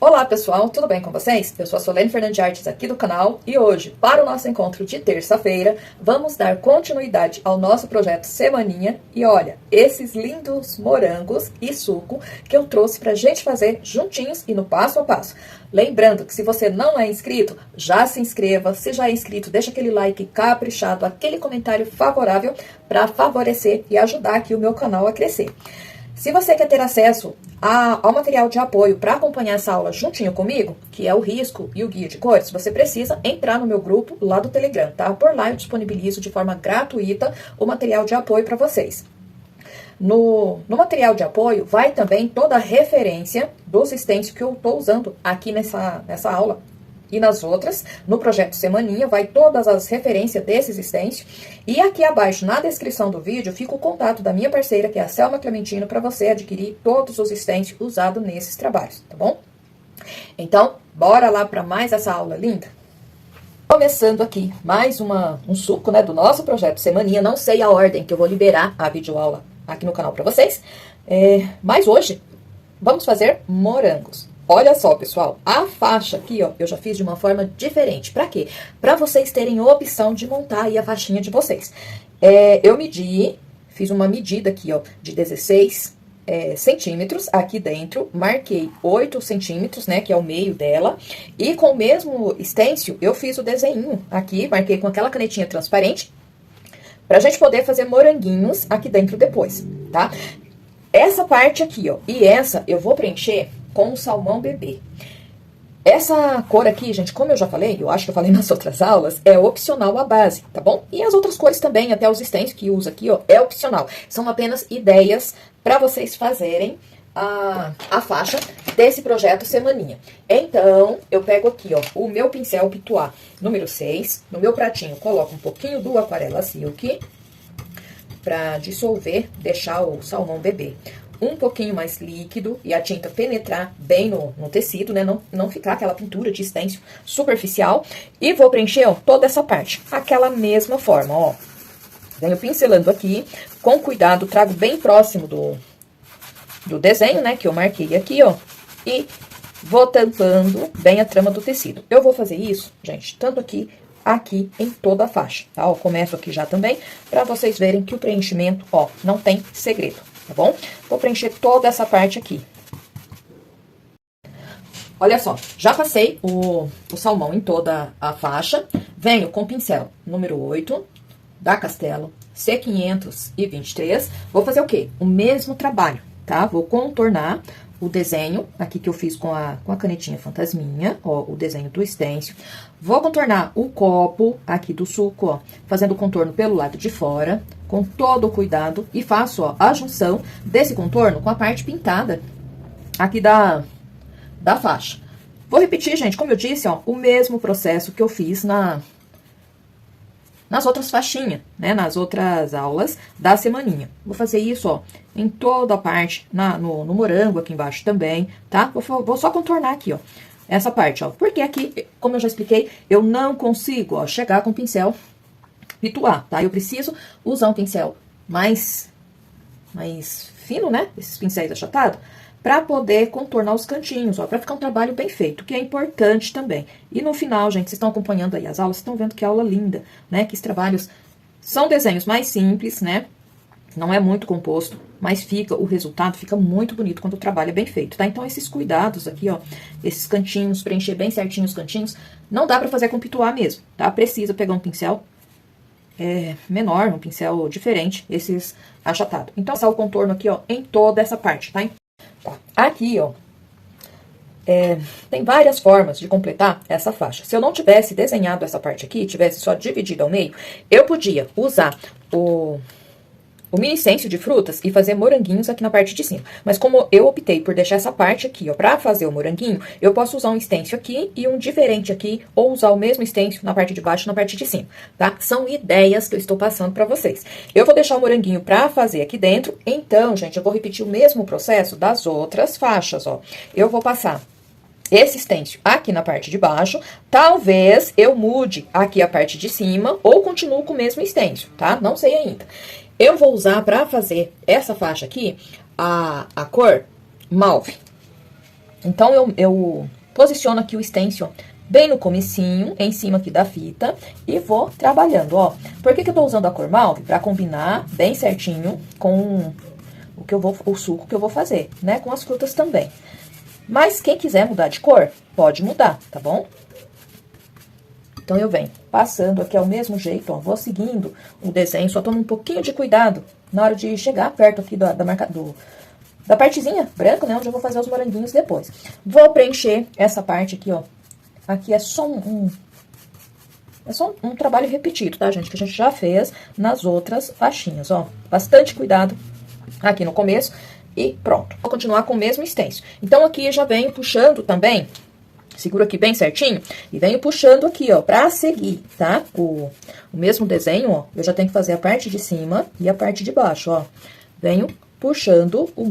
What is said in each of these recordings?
Olá pessoal, tudo bem com vocês? Eu sou a Solene Fernandes de Artes aqui do canal e hoje, para o nosso encontro de terça-feira, vamos dar continuidade ao nosso projeto Semaninha e olha, esses lindos morangos e suco que eu trouxe pra gente fazer juntinhos e no passo a passo. Lembrando que se você não é inscrito, já se inscreva, se já é inscrito, deixa aquele like caprichado, aquele comentário favorável para favorecer e ajudar aqui o meu canal a crescer. Se você quer ter acesso ao material de apoio para acompanhar essa aula juntinho comigo, que é o risco e o guia de cores, você precisa entrar no meu grupo lá do Telegram, tá? Por lá eu disponibilizo de forma gratuita o material de apoio para vocês. No material de apoio vai também toda a referência dos stencils que eu estou usando aqui nessa aula. E nas outras, no projeto Semaninha, vai todas as referências desses stencils. E aqui abaixo, na descrição do vídeo, fica o contato da minha parceira, que é a Selma Clementino, para você adquirir todos os stencils usados nesses trabalhos, tá bom? Então, bora lá para mais essa aula linda? Começando aqui, mais um suco, né, do nosso projeto Semaninha. Não sei a ordem que eu vou liberar a videoaula aqui no canal para vocês. Mas hoje, vamos fazer morangos. Olha só, pessoal, a faixa aqui, ó, eu já fiz de uma forma diferente. Pra quê? Pra vocês terem a opção de montar aí a faixinha de vocês. Eu fiz uma medida aqui, ó, de 16 centímetros aqui dentro. Marquei 8 centímetros, né, que é o meio dela. E com o mesmo stencil, eu fiz o desenho aqui, marquei com aquela canetinha transparente, pra gente poder fazer moranguinhos aqui dentro depois, tá? Essa parte aqui, ó, e essa eu vou preencher com o salmão bebê. Essa cor aqui, gente, como eu já falei, eu acho que eu falei nas outras aulas, é opcional a base, tá bom? E as outras cores também, até os stencils que usa aqui, ó, é opcional. São apenas ideias para vocês fazerem a faixa desse projeto Semaninha. Então, eu pego aqui, ó, o meu pincel Pituá número 6, no meu pratinho coloco um pouquinho do Aquarela Silk, para dissolver, deixar o salmão bebê um pouquinho mais líquido e a tinta penetrar bem no tecido, né? Não ficar aquela pintura de stencil superficial. E vou preencher, ó, toda essa parte, aquela mesma forma, ó. Venho pincelando aqui, com cuidado, trago bem próximo do desenho, né? Que eu marquei aqui, ó. E vou tampando bem a trama do tecido. Eu vou fazer isso, gente, tanto aqui em toda a faixa, tá? Ó, começo aqui já também, pra vocês verem que o preenchimento, ó, não tem segredo, tá bom? Vou preencher toda essa parte aqui. Olha só, já passei o salmão em toda a faixa, venho com o pincel número 8, da Castelo, C523, vou fazer o quê? O mesmo trabalho, tá? Vou contornar o desenho aqui que eu fiz com a canetinha fantasminha, ó, o desenho do stencil. Vou contornar o copo aqui do suco, ó, fazendo o contorno pelo lado de fora, com todo o cuidado, e faço, ó, a junção desse contorno com a parte pintada aqui da faixa. Vou repetir, gente, como eu disse, ó, o mesmo processo que eu fiz nas outras faixinhas, né, nas outras aulas da semaninha. Vou fazer isso, ó, em toda a parte, no morango aqui embaixo também, tá? Vou só contornar aqui, ó, essa parte, ó, porque aqui, como eu já expliquei, eu não consigo, ó, chegar com o pincel Pituá, tá? Eu preciso usar um pincel mais fino, né, esses pincéis achatados, para poder contornar os cantinhos, ó, para ficar um trabalho bem feito, que é importante também. E no final, gente, vocês estão acompanhando aí as aulas, vocês estão vendo que aula linda, né? Que os trabalhos são desenhos mais simples, né? Não é muito composto, mas o resultado fica muito bonito quando o trabalho é bem feito, tá? Então, esses cuidados aqui, ó, esses cantinhos, preencher bem certinho os cantinhos, não dá pra fazer com Pituá mesmo, tá? Precisa pegar um pincel menor, um pincel diferente, esses achatados. Então, passar o contorno aqui, ó, em toda essa parte, tá? Aqui, ó, tem várias formas de completar essa faixa. Se eu não tivesse desenhado essa parte aqui, tivesse só dividido ao meio, eu podia usar o mini stencil de frutas e fazer moranguinhos aqui na parte de cima. Mas como eu optei por deixar essa parte aqui, ó, pra fazer o moranguinho, eu posso usar um stencil aqui e um diferente aqui, ou usar o mesmo stencil na parte de baixo e na parte de cima, tá? São ideias que eu estou passando pra vocês. Eu vou deixar o moranguinho pra fazer aqui dentro, então, gente, eu vou repetir o mesmo processo das outras faixas, ó. Eu vou passar esse stencil aqui na parte de baixo, talvez eu mude aqui a parte de cima, ou continuo com o mesmo stencil, tá? Não sei ainda. Eu vou usar para fazer essa faixa aqui a cor mauve. Então, eu posiciono aqui o stencil bem no comecinho, em cima aqui da fita, e vou trabalhando, ó. Por que eu tô usando a cor mauve? Pra combinar bem certinho com o suco que eu vou fazer, né? Com as frutas também. Mas quem quiser mudar de cor, pode mudar, tá bom? Então, eu venho passando aqui ao mesmo jeito, ó. Vou seguindo o desenho, só tomo um pouquinho de cuidado na hora de chegar perto aqui da partezinha branca, né? Onde eu vou fazer os moranguinhos depois. Vou preencher essa parte aqui, ó. Aqui é só um trabalho repetido, tá, gente? Que a gente já fez nas outras faixinhas, ó. Bastante cuidado aqui no começo e pronto. Vou continuar com o mesmo stencil. Então, aqui já venho puxando também, seguro aqui bem certinho, e venho puxando aqui, ó, pra seguir, tá? O mesmo desenho, ó, eu já tenho que fazer a parte de cima e a parte de baixo, ó. Venho puxando o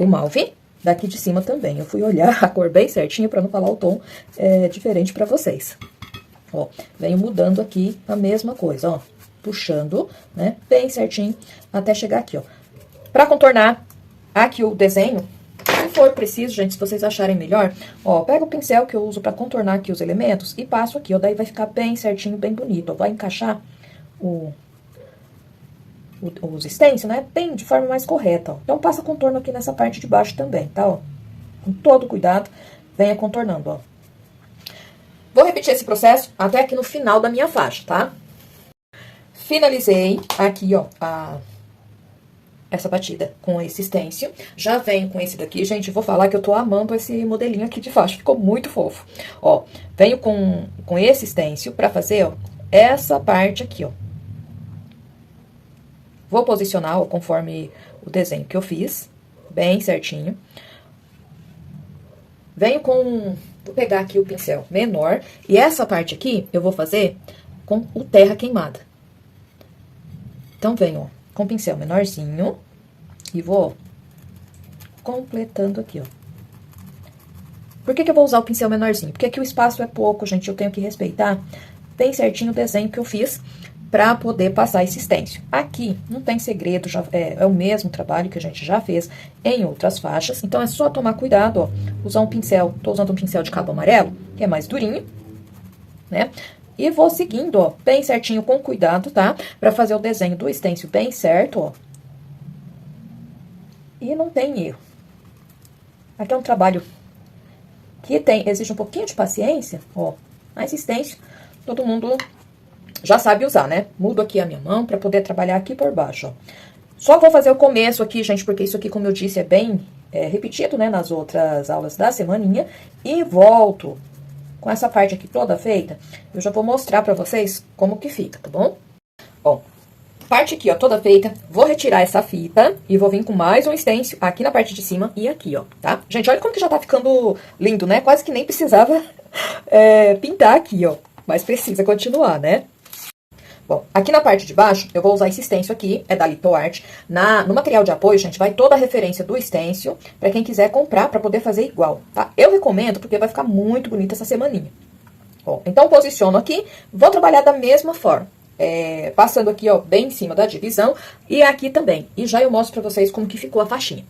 mauve daqui de cima também. Eu fui olhar a cor bem certinho pra não falar o tom diferente pra vocês. Ó, venho mudando aqui a mesma coisa, ó. Puxando, né, bem certinho, até chegar aqui, ó. Pra contornar aqui o desenho, se for preciso, gente, se vocês acharem melhor, ó, pega o pincel que eu uso pra contornar aqui os elementos e passo aqui, ó. Daí vai ficar bem certinho, bem bonito, ó. Vai encaixar os stencils, né, bem de forma mais correta, ó. Então, passa contorno aqui nessa parte de baixo também, tá, ó. Com todo cuidado, venha contornando, ó. Vou repetir esse processo até aqui no final da minha faixa, tá? Finalizei aqui, ó, essa batida com esse stencil. Já venho com esse daqui. Gente, vou falar que eu tô amando esse modelinho aqui de faixa. Ficou muito fofo. Ó, venho com esse stencil pra fazer, ó, essa parte aqui, ó. Vou posicionar, ó, conforme o desenho que eu fiz, bem certinho. Venho vou pegar aqui o pincel menor, e essa parte aqui eu vou fazer com o terra queimada. Então, venho, ó, com o pincel menorzinho e vou completando aqui, ó. Por que eu vou usar o pincel menorzinho? Porque aqui o espaço é pouco, gente, eu tenho que respeitar bem certinho o desenho que eu fiz pra poder passar esse stencil. Aqui não tem segredo, já é o mesmo trabalho que a gente já fez em outras faixas. Então, é só tomar cuidado, ó, usar um pincel, tô usando um pincel de cabo amarelo, que é mais durinho, né? E vou seguindo, ó, bem certinho, com cuidado, tá? Pra fazer o desenho do stencil bem certo, ó. E não tem erro. Aqui é um trabalho que exige um pouquinho de paciência, ó. Mas stencil, todo mundo já sabe usar, né? Mudo aqui a minha mão pra poder trabalhar aqui por baixo, ó. Só vou fazer o começo aqui, gente, porque isso aqui, como eu disse, é bem repetido, né? Nas outras aulas da semaninha. E volto com essa parte aqui toda feita, eu já vou mostrar pra vocês como que fica, tá bom? Ó, parte aqui, ó, toda feita, vou retirar essa fita e vou vir com mais um stencil aqui na parte de cima e aqui, ó, tá? Gente, olha como que já tá ficando lindo, né? Quase que nem precisava pintar aqui, ó, mas precisa continuar, né? Bom, aqui na parte de baixo, eu vou usar esse stencil aqui, é da Litoart. No material de apoio, gente, vai toda a referência do stencil, pra quem quiser comprar, pra poder fazer igual, tá? Eu recomendo, porque vai ficar muito bonita essa semaninha. Ó, então, posiciono aqui, vou trabalhar da mesma forma. Passando aqui, ó, bem em cima da divisão, e aqui também. E já eu mostro pra vocês como que ficou a faixinha.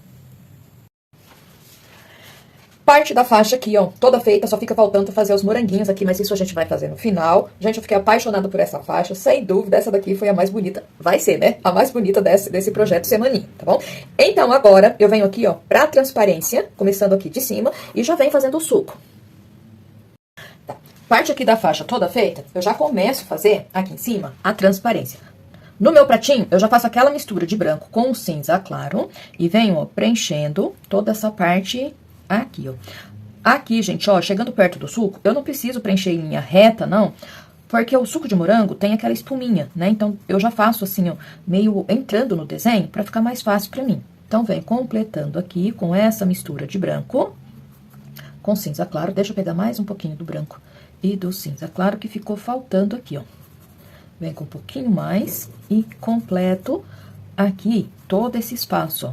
Parte da faixa aqui, ó, toda feita, só fica faltando fazer os moranguinhos aqui, mas isso a gente vai fazer no final. Gente, eu fiquei apaixonada por essa faixa, sem dúvida, essa daqui foi a mais bonita, vai ser, né? A mais bonita desse projeto semaninha, tá bom? Então, agora, eu venho aqui, ó, pra transparência, começando aqui de cima, e já venho fazendo o suco. Tá. Parte aqui da faixa toda feita, eu já começo a fazer, aqui em cima, a transparência. No meu pratinho, eu já faço aquela mistura de branco com o cinza claro, e venho, ó, preenchendo toda essa parte aqui, ó. Aqui, gente, ó, chegando perto do suco, eu não preciso preencher em linha reta, não, porque o suco de morango tem aquela espuminha, né? Então, eu já faço assim, ó, meio entrando no desenho pra ficar mais fácil pra mim. Então, venho completando aqui com essa mistura de branco com cinza claro. Deixa eu pegar mais um pouquinho do branco e do cinza claro que ficou faltando aqui, ó. Venho com um pouquinho mais e completo aqui todo esse espaço, ó.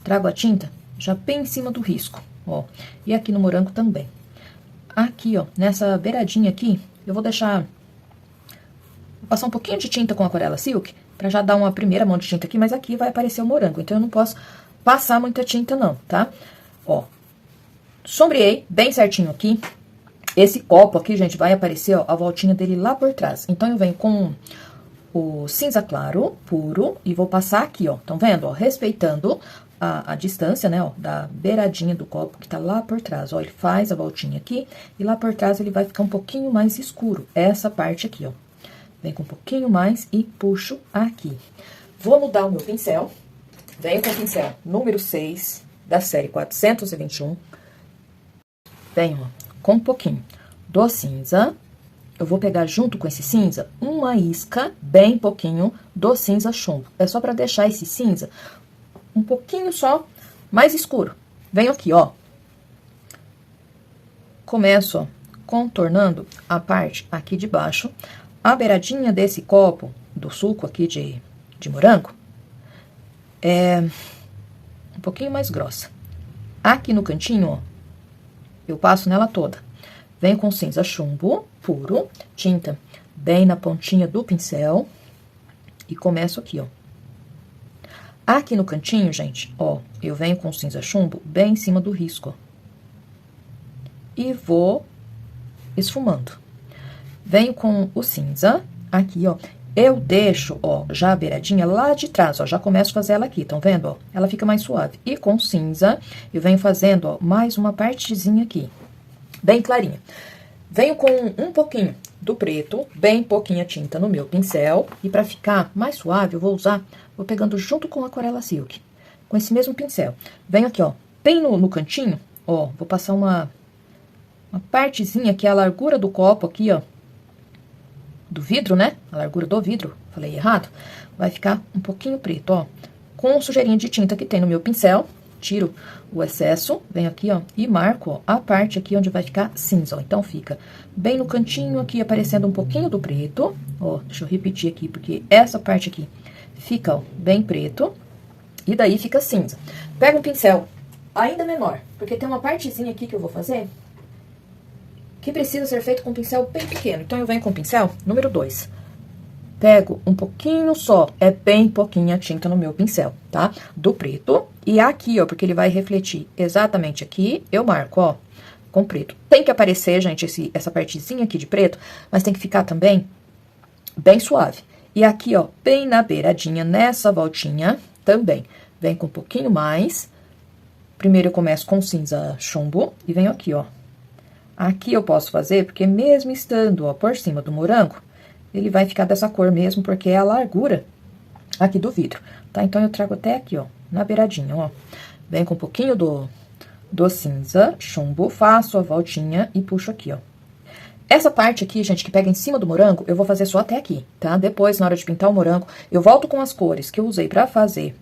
Trago a tinta já bem em cima do risco, ó. E aqui no morango também. Aqui, ó, nessa beiradinha aqui, eu vou deixar... Vou passar um pouquinho de tinta com aquarela silk, pra já dar uma primeira mão de tinta aqui, mas aqui vai aparecer o morango. Então, eu não posso passar muita tinta não, tá? Ó, sombreei bem certinho aqui. Esse copo aqui, gente, vai aparecer, ó, a voltinha dele lá por trás. Então, eu venho com o cinza claro, puro, e vou passar aqui, ó. Tão vendo, ó? Respeitando a distância, né, ó, da beiradinha do copo que tá lá por trás. Ó, ele faz a voltinha aqui e lá por trás ele vai ficar um pouquinho mais escuro. Essa parte aqui, ó. Vem com um pouquinho mais e puxo aqui. Vou mudar o meu pincel. Venho com o pincel número 6 da série 421. Venho, ó, com um pouquinho do cinza. Eu vou pegar junto com esse cinza uma isca, bem pouquinho, do cinza chumbo. É só pra deixar esse cinza um pouquinho só mais escuro. Venho aqui, ó. Começo, ó, contornando a parte aqui de baixo. A beiradinha desse copo, do suco aqui de morango, é um pouquinho mais grossa. Aqui no cantinho, ó, eu passo nela toda. Venho com cinza chumbo puro, tinta bem na pontinha do pincel. E começo aqui, ó. Aqui no cantinho, gente, ó, eu venho com cinza chumbo bem em cima do risco, ó. E vou esfumando. Venho com o cinza aqui, ó. Eu deixo, ó, já a beiradinha lá de trás, ó. Já começo a fazer ela aqui, tão vendo, ó? Ela fica mais suave. E com cinza, eu venho fazendo, ó, mais uma partezinha aqui, bem clarinha. Venho com um pouquinho do preto, bem pouquinha tinta no meu pincel. E pra ficar mais suave, eu vou pegando junto com a aquarela silk, com esse mesmo pincel. Venho aqui, ó, bem no cantinho, ó, vou passar uma partezinha que é a largura do copo aqui, ó, do vidro, né? A largura do vidro, falei errado. Vai ficar um pouquinho preto, ó, com sujeirinha de tinta que tem no meu pincel. Tiro o excesso, venho aqui, ó, e marco, ó, a parte aqui onde vai ficar cinza, ó. Então, fica bem no cantinho aqui, aparecendo um pouquinho do preto. Ó, deixa eu repetir aqui, porque essa parte aqui fica, ó, bem preto. E daí fica cinza. Pega um pincel ainda menor, porque tem uma partezinha aqui que eu vou fazer que precisa ser feito com um pincel bem pequeno. Então, eu venho com o pincel número 2. Pego um pouquinho só, é bem pouquinha tinta no meu pincel, tá? Do preto. E aqui, ó, porque ele vai refletir exatamente aqui, eu marco, ó, com preto. Tem que aparecer, gente, essa partezinha aqui de preto, mas tem que ficar também bem suave. E aqui, ó, bem na beiradinha, nessa voltinha, também. Vem com um pouquinho mais. Primeiro eu começo com cinza chumbo e venho aqui, ó. Aqui eu posso fazer, porque mesmo estando, ó, por cima do morango, ele vai ficar dessa cor mesmo, porque é a largura aqui do vidro, tá? Então, eu trago até aqui, ó, na beiradinha, ó. Venho com um pouquinho do cinza chumbo, faço a voltinha e puxo aqui, ó. Essa parte aqui, gente, que pega em cima do morango, eu vou fazer só até aqui, tá? Depois, na hora de pintar o morango, eu volto com as cores que eu usei pra fazer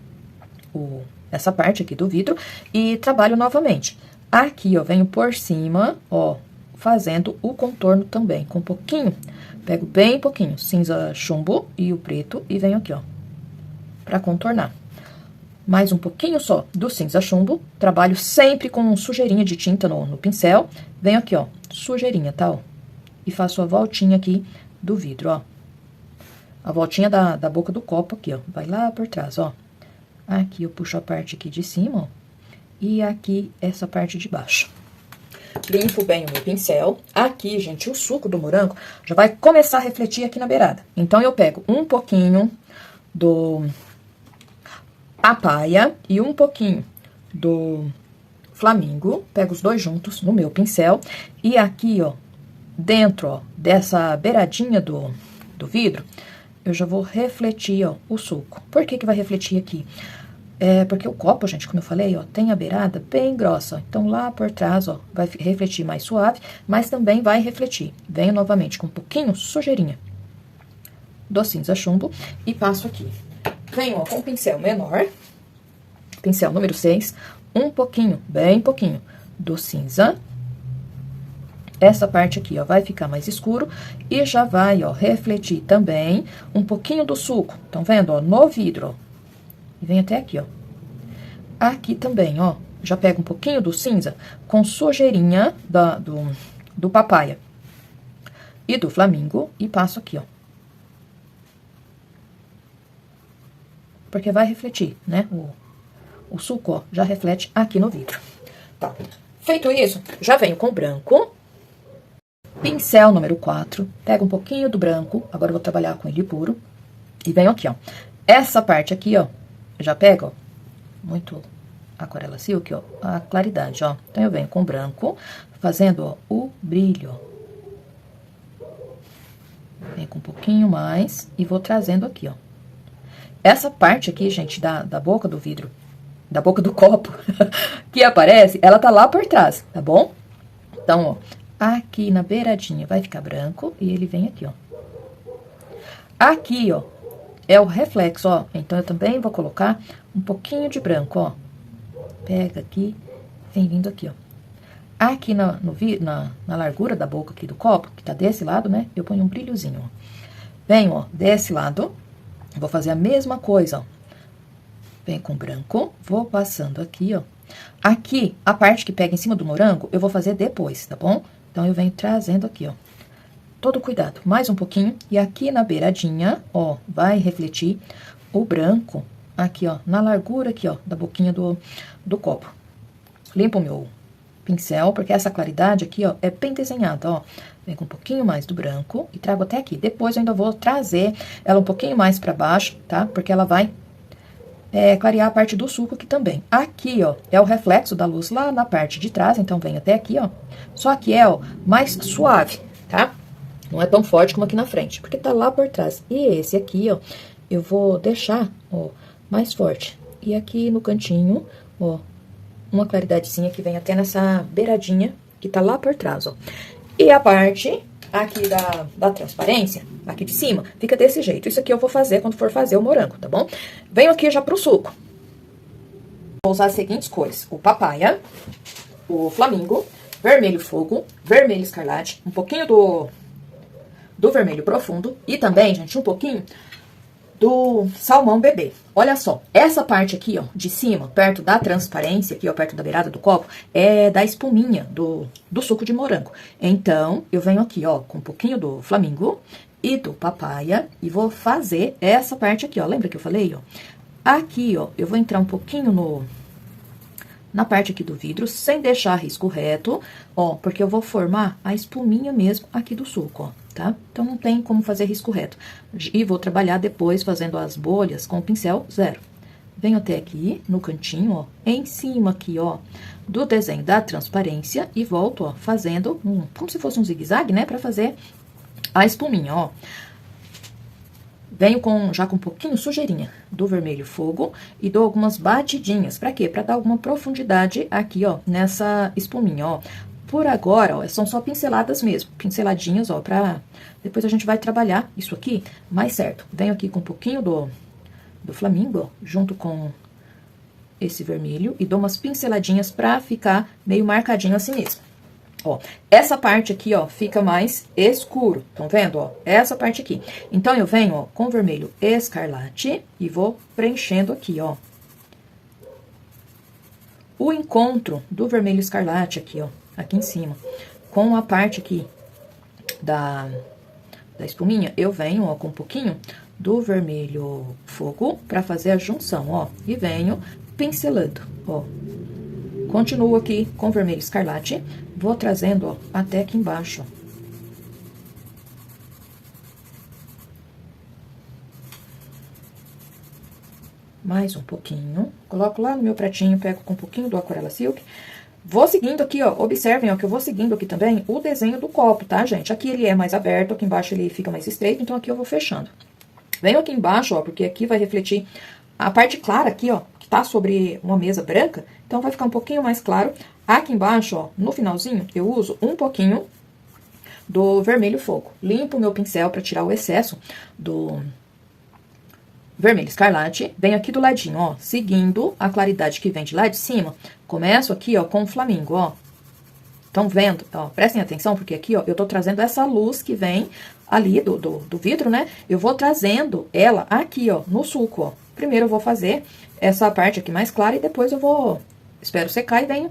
essa parte aqui do vidro e trabalho novamente. Aqui, ó, venho por cima, ó, fazendo o contorno também, com um pouquinho, pego bem pouquinho, cinza chumbo e o preto, e venho aqui, ó, pra contornar. Mais um pouquinho só do cinza chumbo, trabalho sempre com sujeirinha de tinta no pincel, venho aqui, ó, sujeirinha, tá, ó, e faço a voltinha aqui do vidro, ó. A voltinha da boca do copo aqui, ó, vai lá por trás, ó. Aqui eu puxo a parte aqui de cima, ó, e aqui essa parte de baixo. Limpo bem o meu pincel. Aqui, gente, o suco do morango já vai começar a refletir aqui na beirada. Então, eu pego um pouquinho do papaya e um pouquinho do flamingo. Pego os dois juntos no meu pincel. E aqui, ó, dentro, ó, dessa beiradinha do vidro, eu já vou refletir, ó, o suco. Por que que vai refletir aqui? É porque o copo, gente, como eu falei, ó, tem a beirada bem grossa. Então, lá por trás, ó, vai refletir mais suave, mas também vai refletir. Venho novamente com um pouquinho sujeirinha do cinza chumbo e passo aqui. Venho, ó, com um pincel menor, pincel número 6, um pouquinho, bem pouquinho, do cinza. Essa parte aqui, ó, vai ficar mais escuro e já vai, ó, refletir também um pouquinho do suco. Estão vendo, ó, no vidro, ó. E vem até aqui, ó. Aqui também, ó, já pego um pouquinho do cinza com sujeirinha do papaya e do flamingo e passo aqui, ó. Porque vai refletir, né, o suco, ó, já reflete aqui no vidro. Tá. Feito isso, já venho com o branco. Pincel número 4. Pego um pouquinho do branco. Agora eu vou trabalhar com ele puro. E venho aqui, ó. Essa parte aqui, ó, eu já pego, ó, muito aquarela silk, ó, a claridade, ó. Então, eu venho com o branco, fazendo, ó, o brilho, ó. Venho com um pouquinho mais e vou trazendo aqui, ó. Essa parte aqui, gente, da boca do vidro, da boca do copo, que aparece, ela tá lá por trás, tá bom? Então, ó, aqui na beiradinha vai ficar branco e ele vem aqui, ó. Aqui, ó, é o reflexo, ó. Então, eu também vou colocar um pouquinho de branco, ó. Pega aqui, vem vindo aqui, ó. Aqui na largura da boca aqui do copo, que tá desse lado, né? Eu ponho um brilhozinho, ó. Venho, ó, desse lado. Vou fazer a mesma coisa, ó. Vem com branco, vou passando aqui, ó. Aqui, a parte que pega em cima do morango, eu vou fazer depois, tá bom? Então, eu venho trazendo aqui, ó. Todo cuidado, mais um pouquinho. E aqui na beiradinha, ó, vai refletir o branco aqui, ó, na largura aqui, ó, da boquinha do copo. Limpo o meu pincel, porque essa claridade aqui, ó, é bem desenhada, ó. Vem com um pouquinho mais do branco e trago até aqui. Depois eu ainda vou trazer ela um pouquinho mais pra baixo, tá? Porque ela vai clarear a parte do suco aqui também. Aqui, ó, é o reflexo da luz lá na parte de trás, então vem até aqui, ó. Só que é, ó, mais suave, tá? Não é tão forte como aqui na frente, porque tá lá por trás. E esse aqui, ó, eu vou deixar, ó, mais forte. E aqui no cantinho, ó, uma claridadezinha que vem até nessa beiradinha, que tá lá por trás, ó. E a parte aqui da transparência, aqui de cima, fica desse jeito. Isso aqui eu vou fazer quando for fazer o morango, tá bom? Venho aqui já pro suco. Vou usar as seguintes cores: o papaya, o flamingo, vermelho fogo, vermelho escarlate, um pouquinho do vermelho profundo e também, gente, um pouquinho do salmão bebê. Olha só, essa parte aqui, ó, de cima, perto da transparência, aqui, ó, perto da beirada do copo, é da espuminha do suco de morango. Então, eu venho aqui, ó, com um pouquinho do flamingo e do papaya e vou fazer essa parte aqui, ó. Lembra que eu falei, ó? Aqui, ó, eu vou entrar um pouquinho na parte aqui do vidro, sem deixar risco reto, ó, porque eu vou formar a espuminha mesmo aqui do suco, ó. Tá? Então, não tem como fazer risco reto. E vou trabalhar depois fazendo as bolhas com o pincel 0. Venho até aqui, no cantinho, ó, em cima aqui, ó, do desenho da transparência e volto, ó, fazendo como se fosse um zigue-zague, né, pra fazer a espuminha, ó. Venho já com um pouquinho sujeirinha do vermelho fogo e dou algumas batidinhas. Pra quê? Pra dar alguma profundidade aqui, ó, nessa espuminha, ó. Por agora, ó, são só pinceladas mesmo, pinceladinhas, ó, pra... Depois a gente vai trabalhar isso aqui mais certo. Venho aqui com um pouquinho do flamingo, ó, junto com esse vermelho, e dou umas pinceladinhas pra ficar meio marcadinho assim mesmo. Ó, essa parte aqui, ó, fica mais escuro, estão vendo, ó? Essa parte aqui. Então, eu venho, ó, com vermelho escarlate e vou preenchendo aqui, ó. O encontro do vermelho escarlate aqui, ó, aqui em cima, com a parte aqui da espuminha, eu venho, ó, com um pouquinho do vermelho fogo pra fazer a junção, ó, e venho pincelando, ó. Continuo aqui com vermelho escarlate, vou trazendo, ó, até aqui embaixo, ó. Mais um pouquinho, coloco lá no meu pratinho, pego com um pouquinho do Aquarela Silk. Vou seguindo aqui, ó, observem, ó, que eu vou seguindo aqui também o desenho do copo, tá, gente? Aqui ele é mais aberto, aqui embaixo ele fica mais estreito, então aqui eu vou fechando. Venho aqui embaixo, ó, porque aqui vai refletir a parte clara aqui, ó, que tá sobre uma mesa branca, então vai ficar um pouquinho mais claro. Aqui embaixo, ó, no finalzinho, eu uso um pouquinho do vermelho fogo. Limpo o meu pincel pra tirar o excesso do vermelho escarlate, venho aqui do ladinho, ó, seguindo a claridade que vem de lá de cima, começo aqui, ó, com o flamingo, ó. Estão vendo? Ó, prestem atenção, porque aqui, ó, eu tô trazendo essa luz que vem ali do vidro, né? Eu vou trazendo ela aqui, ó, no suco, ó. Primeiro eu vou fazer essa parte aqui mais clara e depois eu vou, espero secar e venho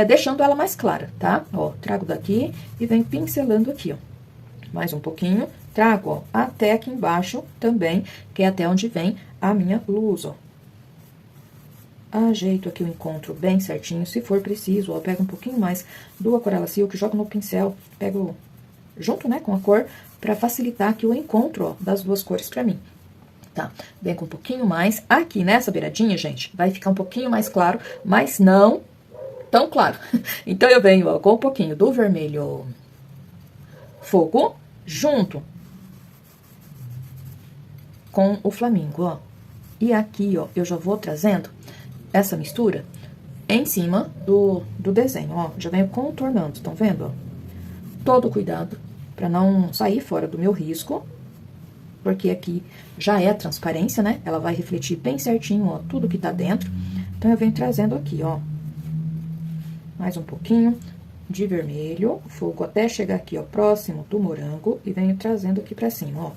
deixando ela mais clara, tá? Ó, trago daqui e venho pincelando aqui, ó. Mais um pouquinho, trago, ó, até aqui embaixo também, que é até onde vem a minha luz, ó. ajeito aqui o encontro bem certinho. Se for preciso, ó, pego um pouquinho mais do Aquarela Silk, jogo no pincel, pego junto, né, com a cor, pra facilitar aqui o encontro, ó, das duas cores pra mim. Tá, vem com um pouquinho mais. Aqui nessa beiradinha, gente, vai ficar um pouquinho mais claro, mas não tão claro. Então, eu venho, ó, com um pouquinho do vermelho fogo, junto com o flamingo, ó. E aqui, ó, eu já vou trazendo essa mistura em cima do desenho, ó. Já venho contornando, estão vendo, ó? Todo cuidado pra não sair fora do meu risco, porque aqui já é a transparência, né? Ela vai refletir bem certinho, ó, tudo que tá dentro. Então, eu venho trazendo aqui, ó, mais um pouquinho de vermelho, fogo até chegar aqui, ó, próximo do morango, e venho trazendo aqui pra cima, ó.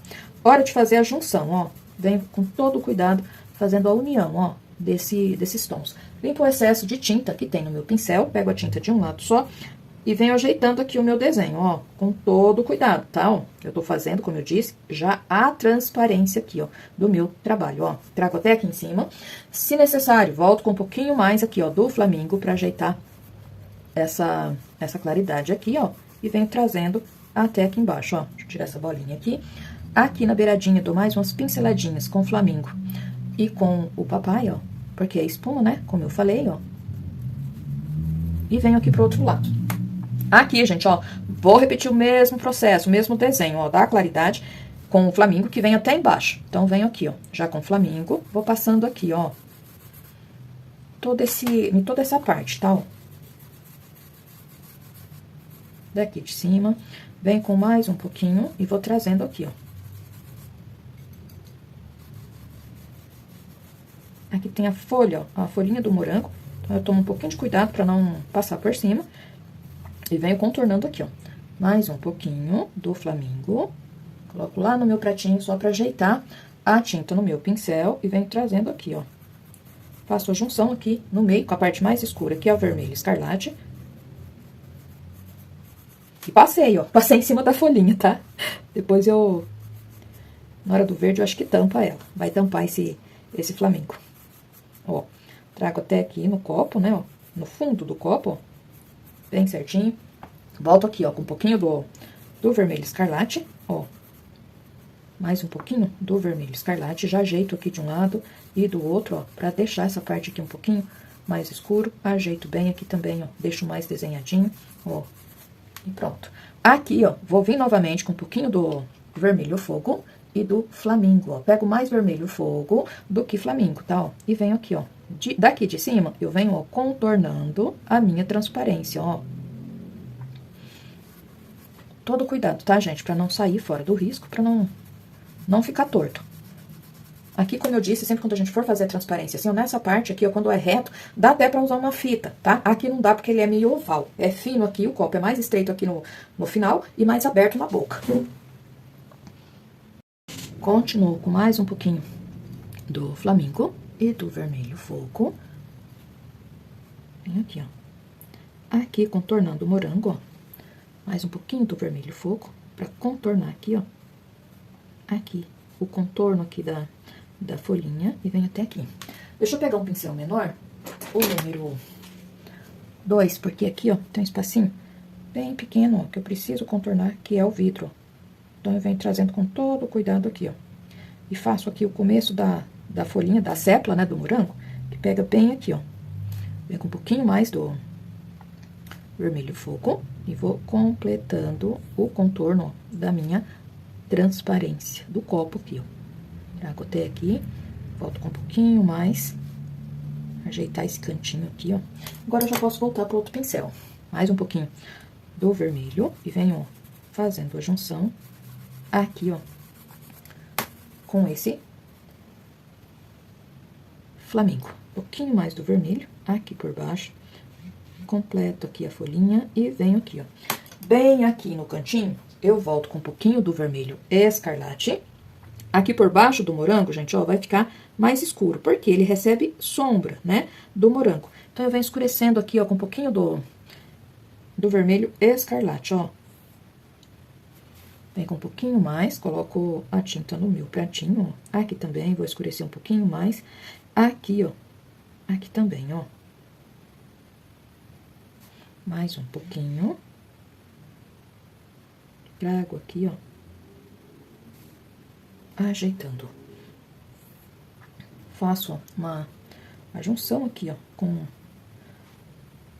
Hora de fazer a junção, ó. Venho com todo cuidado fazendo a união, ó, desses tons. Limpo o excesso de tinta que tem no meu pincel, pego a tinta de um lado só e venho ajeitando aqui o meu desenho, ó, com todo cuidado, tá? Ó, eu tô fazendo, como eu disse, já a transparência aqui, ó, do meu trabalho, ó. Trago até aqui em cima. Se necessário, volto com um pouquinho mais aqui, ó, do flamingo pra ajeitar essa claridade aqui, ó, e venho trazendo até aqui embaixo, ó. Deixa eu tirar essa bolinha aqui. Aqui na beiradinha, dou mais umas pinceladinhas com flamingo e com o papai, ó, porque é espuma, né, como eu falei, ó. E venho aqui pro outro lado. Aqui, gente, ó, vou repetir o mesmo processo, o mesmo desenho, ó, da claridade com o flamingo que vem até embaixo. Então, venho aqui, ó, já com o flamingo, vou passando aqui, ó, toda essa parte, tá, ó. Daqui de cima, venho com mais um pouquinho e vou trazendo aqui, ó. Aqui tem a folha, ó, a folhinha do morango. Então, eu tomo um pouquinho de cuidado pra não passar por cima. E venho contornando aqui, ó. Mais um pouquinho do flamingo. Coloco lá no meu pratinho só pra ajeitar a tinta no meu pincel. E venho trazendo aqui, ó. Faço a junção aqui no meio, com a parte mais escura, que é o vermelho escarlate. E passei, ó. Passei em cima da folhinha, tá? Depois eu... Na hora do verde, eu acho que tampa ela. Vai tampar esse flamingo. Ó, trago até aqui no copo, né, ó, no fundo do copo, ó, bem certinho. Volto aqui, ó, com um pouquinho do vermelho escarlate, ó. Mais um pouquinho do vermelho escarlate, já ajeito aqui de um lado e do outro, ó, pra deixar essa parte aqui um pouquinho mais escuro. Ajeito bem aqui também, ó, deixo mais desenhadinho, ó. E pronto. Aqui, ó, vou vir novamente com um pouquinho do vermelho fogo e do flamingo, ó. Pego mais vermelho fogo do que flamingo, tá, ó? E venho aqui, ó. Daqui de cima, eu venho, ó, contornando a minha transparência, ó. Todo cuidado, tá, gente? Pra não sair fora do risco, pra não ficar torto. Aqui, como eu disse, sempre quando a gente for fazer a transparência, assim, ó, nessa parte aqui, ó, quando é reto, dá até pra usar uma fita, tá? Aqui não dá porque ele é meio oval. É fino aqui, o copo é mais estreito aqui no final e mais aberto na boca. Continuo com mais um pouquinho do flamingo e do vermelho fogo. Vem aqui, ó. Aqui, contornando o morango, ó. Mais um pouquinho do vermelho fogo pra contornar aqui, ó. Aqui, o contorno aqui da folhinha e venho até aqui. Deixa eu pegar um pincel menor, o número 2, porque aqui, ó, tem um espacinho bem pequeno, ó, que eu preciso contornar, que é o vidro, ó. Então, eu venho trazendo com todo cuidado aqui, ó. E faço aqui o começo da folhinha, da sépala, né, do morango, que pega bem aqui, ó. Vem com um pouquinho mais do vermelho fogo e vou completando o contorno, ó, da minha transparência do copo aqui, ó. Trago até aqui, volto com um pouquinho mais, ajeitar esse cantinho aqui, ó. Agora, eu já posso voltar pro outro pincel. Mais um pouquinho do vermelho e venho, ó, fazendo a junção aqui, ó, com esse flamingo. Um pouquinho mais do vermelho aqui por baixo. Completo aqui a folhinha e venho aqui, ó. Bem aqui no cantinho, eu volto com um pouquinho do vermelho escarlate. Aqui por baixo do morango, gente, ó, vai ficar mais escuro, porque ele recebe sombra, né, do morango. Então, eu venho escurecendo aqui, ó, com um pouquinho do vermelho escarlate, ó. Vem com um pouquinho mais, coloco a tinta no meu pratinho, ó. Aqui também vou escurecer um pouquinho mais. Aqui, ó, Aqui também, ó. Mais um pouquinho. Trago aqui, ó. Ajeitando. Faço, ó, uma junção aqui, ó, com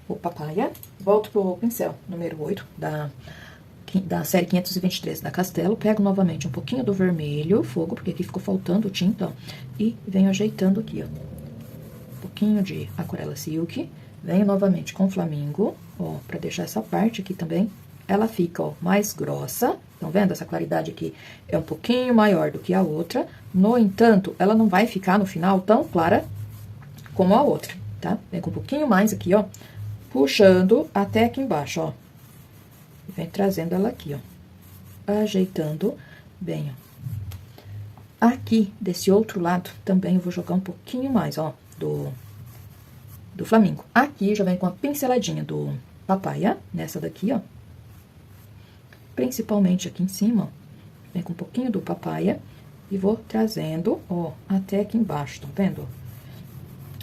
o papaya. Volto pro pincel número 8 da série 523 da Castelo. Pego novamente um pouquinho do vermelho, fogo, porque aqui ficou faltando tinta, ó. E venho ajeitando aqui, ó. Um pouquinho de aquarela silk. Venho novamente com flamingo, ó, pra deixar essa parte aqui também. Ela fica, ó, mais grossa. Estão vendo? Essa claridade aqui é um pouquinho maior do que a outra. No entanto, ela não vai ficar no final tão clara como a outra, tá? Vem com um pouquinho mais aqui, ó. Puxando até aqui embaixo, ó. E vem trazendo ela aqui, ó. Ajeitando bem, ó. Aqui, desse outro lado, também eu vou jogar um pouquinho mais, ó, do flamingo. Aqui já vem com a pinceladinha do papaya, nessa daqui, ó. Principalmente aqui em cima, ó. Vem com um pouquinho do papaya e vou trazendo, ó, até aqui embaixo, tá vendo?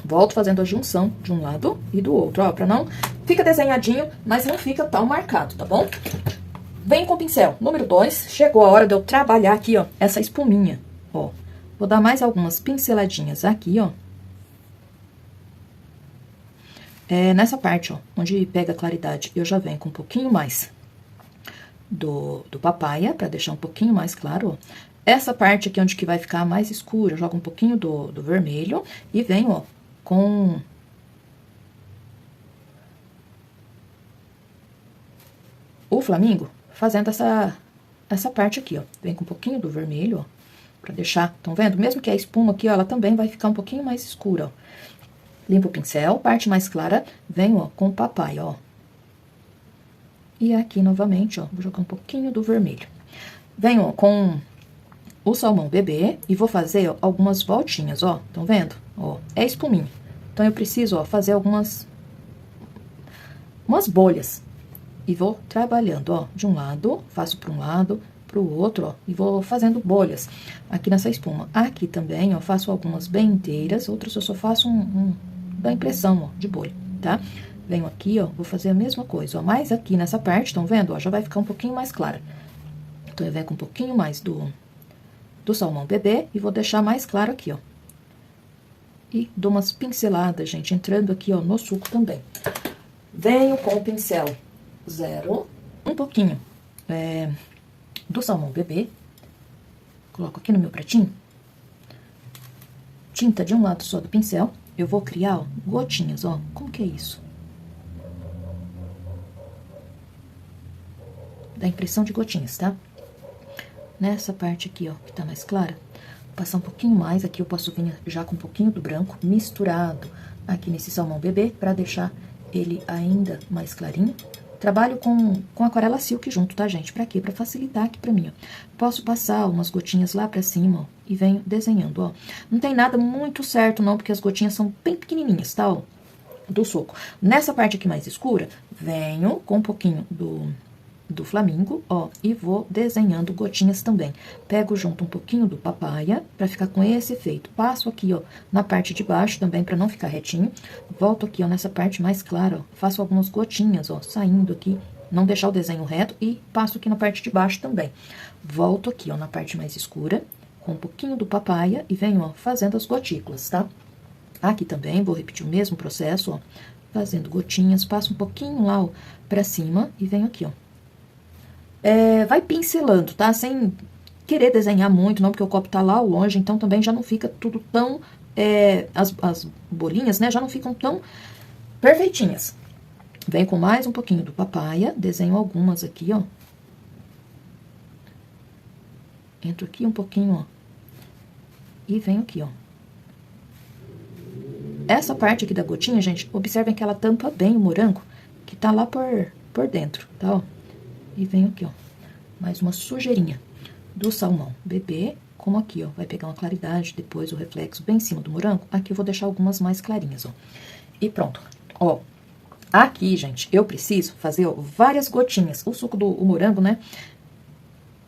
Volto fazendo a junção de um lado e do outro, ó, pra não... Fica desenhadinho, mas não fica tão marcado, tá bom? Vem com o pincel número 2. Chegou a hora de eu trabalhar aqui, ó, essa espuminha, ó. Vou dar mais algumas pinceladinhas aqui, ó. Nessa parte, ó, onde pega a claridade, eu já venho com um pouquinho mais do papaya, pra deixar um pouquinho mais claro, ó. Essa parte aqui, onde que vai ficar mais escura, eu jogo um pouquinho do vermelho e venho, ó, com o flamingo, fazendo essa parte aqui, ó. Vem com um pouquinho do vermelho, ó, pra deixar, estão vendo? Mesmo que a espuma aqui, ó, ela também vai ficar um pouquinho mais escura, ó. Limpo o pincel, parte mais clara, venho, ó, com o papaya, ó. E aqui, novamente, ó, vou jogar um pouquinho do vermelho. Venho, ó, com o salmão bebê e vou fazer, ó, algumas voltinhas, ó. Estão vendo? Ó, é espuminha. Então, eu preciso, ó, fazer umas bolhas. E vou trabalhando, ó, de um lado, faço para um lado, pro outro, ó, e vou fazendo bolhas aqui nessa espuma. Aqui também, ó, faço algumas bem inteiras, outras eu só faço da impressão, ó, de bolha, tá? Venho aqui, ó, vou fazer a mesma coisa, ó, mas aqui nessa parte, estão vendo, ó, já vai ficar um pouquinho mais clara. Então, eu venho com um pouquinho mais do salmão bebê e vou deixar mais claro aqui, ó. E dou umas pinceladas, gente, entrando aqui, ó, no suco também. Venho com o pincel 0, um pouquinho do salmão bebê. Coloco aqui no meu pratinho. Tinta de um lado só do pincel. Eu vou criar, ó, gotinhas, ó. Como que é isso? Dá impressão de gotinhas, tá? Nessa parte aqui, ó, que tá mais clara, vou passar um pouquinho mais. Aqui eu posso vir já com um pouquinho do branco misturado aqui nesse salmão bebê, pra deixar ele ainda mais clarinho. Trabalho com aquarela silk junto, tá, gente? Pra quê? Pra facilitar aqui pra mim, ó. Posso passar umas gotinhas lá pra cima, ó, e venho desenhando, ó. Não tem nada muito certo, não, porque as gotinhas são bem pequenininhas, tá, ó, do suco. Nessa parte aqui mais escura, venho com um pouquinho do flamingo, ó, e vou desenhando gotinhas também. Pego junto um pouquinho do papaya, pra ficar com esse efeito. Passo aqui, ó, na parte de baixo também, pra não ficar retinho. Volto aqui, ó, nessa parte mais clara, ó, faço algumas gotinhas, ó, saindo aqui, não deixar o desenho reto, e passo aqui na parte de baixo também. Volto aqui, ó, na parte mais escura, com um pouquinho do papaya, e venho, ó, fazendo as gotículas, tá? Aqui também vou repetir o mesmo processo, ó, fazendo gotinhas, passo um pouquinho lá, ó, pra cima, e venho aqui, ó. Vai pincelando, tá? Sem querer desenhar muito, não, porque o copo tá lá ao longe, então também já não fica tudo tão... as bolinhas, né, já não ficam tão perfeitinhas. Venho com mais um pouquinho do papaya, desenho algumas aqui, ó. Entro aqui um pouquinho, ó. E venho aqui, ó. Essa parte aqui da gotinha, gente, observem que ela tampa bem o morango, que tá lá por dentro, tá, ó. E venho aqui, ó, mais uma sujeirinha do salmão bebê, como aqui, ó, vai pegar uma claridade, depois o reflexo bem em cima do morango. Aqui eu vou deixar algumas mais clarinhas, ó. E pronto, ó. Aqui, gente, eu preciso fazer, ó, várias gotinhas, o suco do morango, né?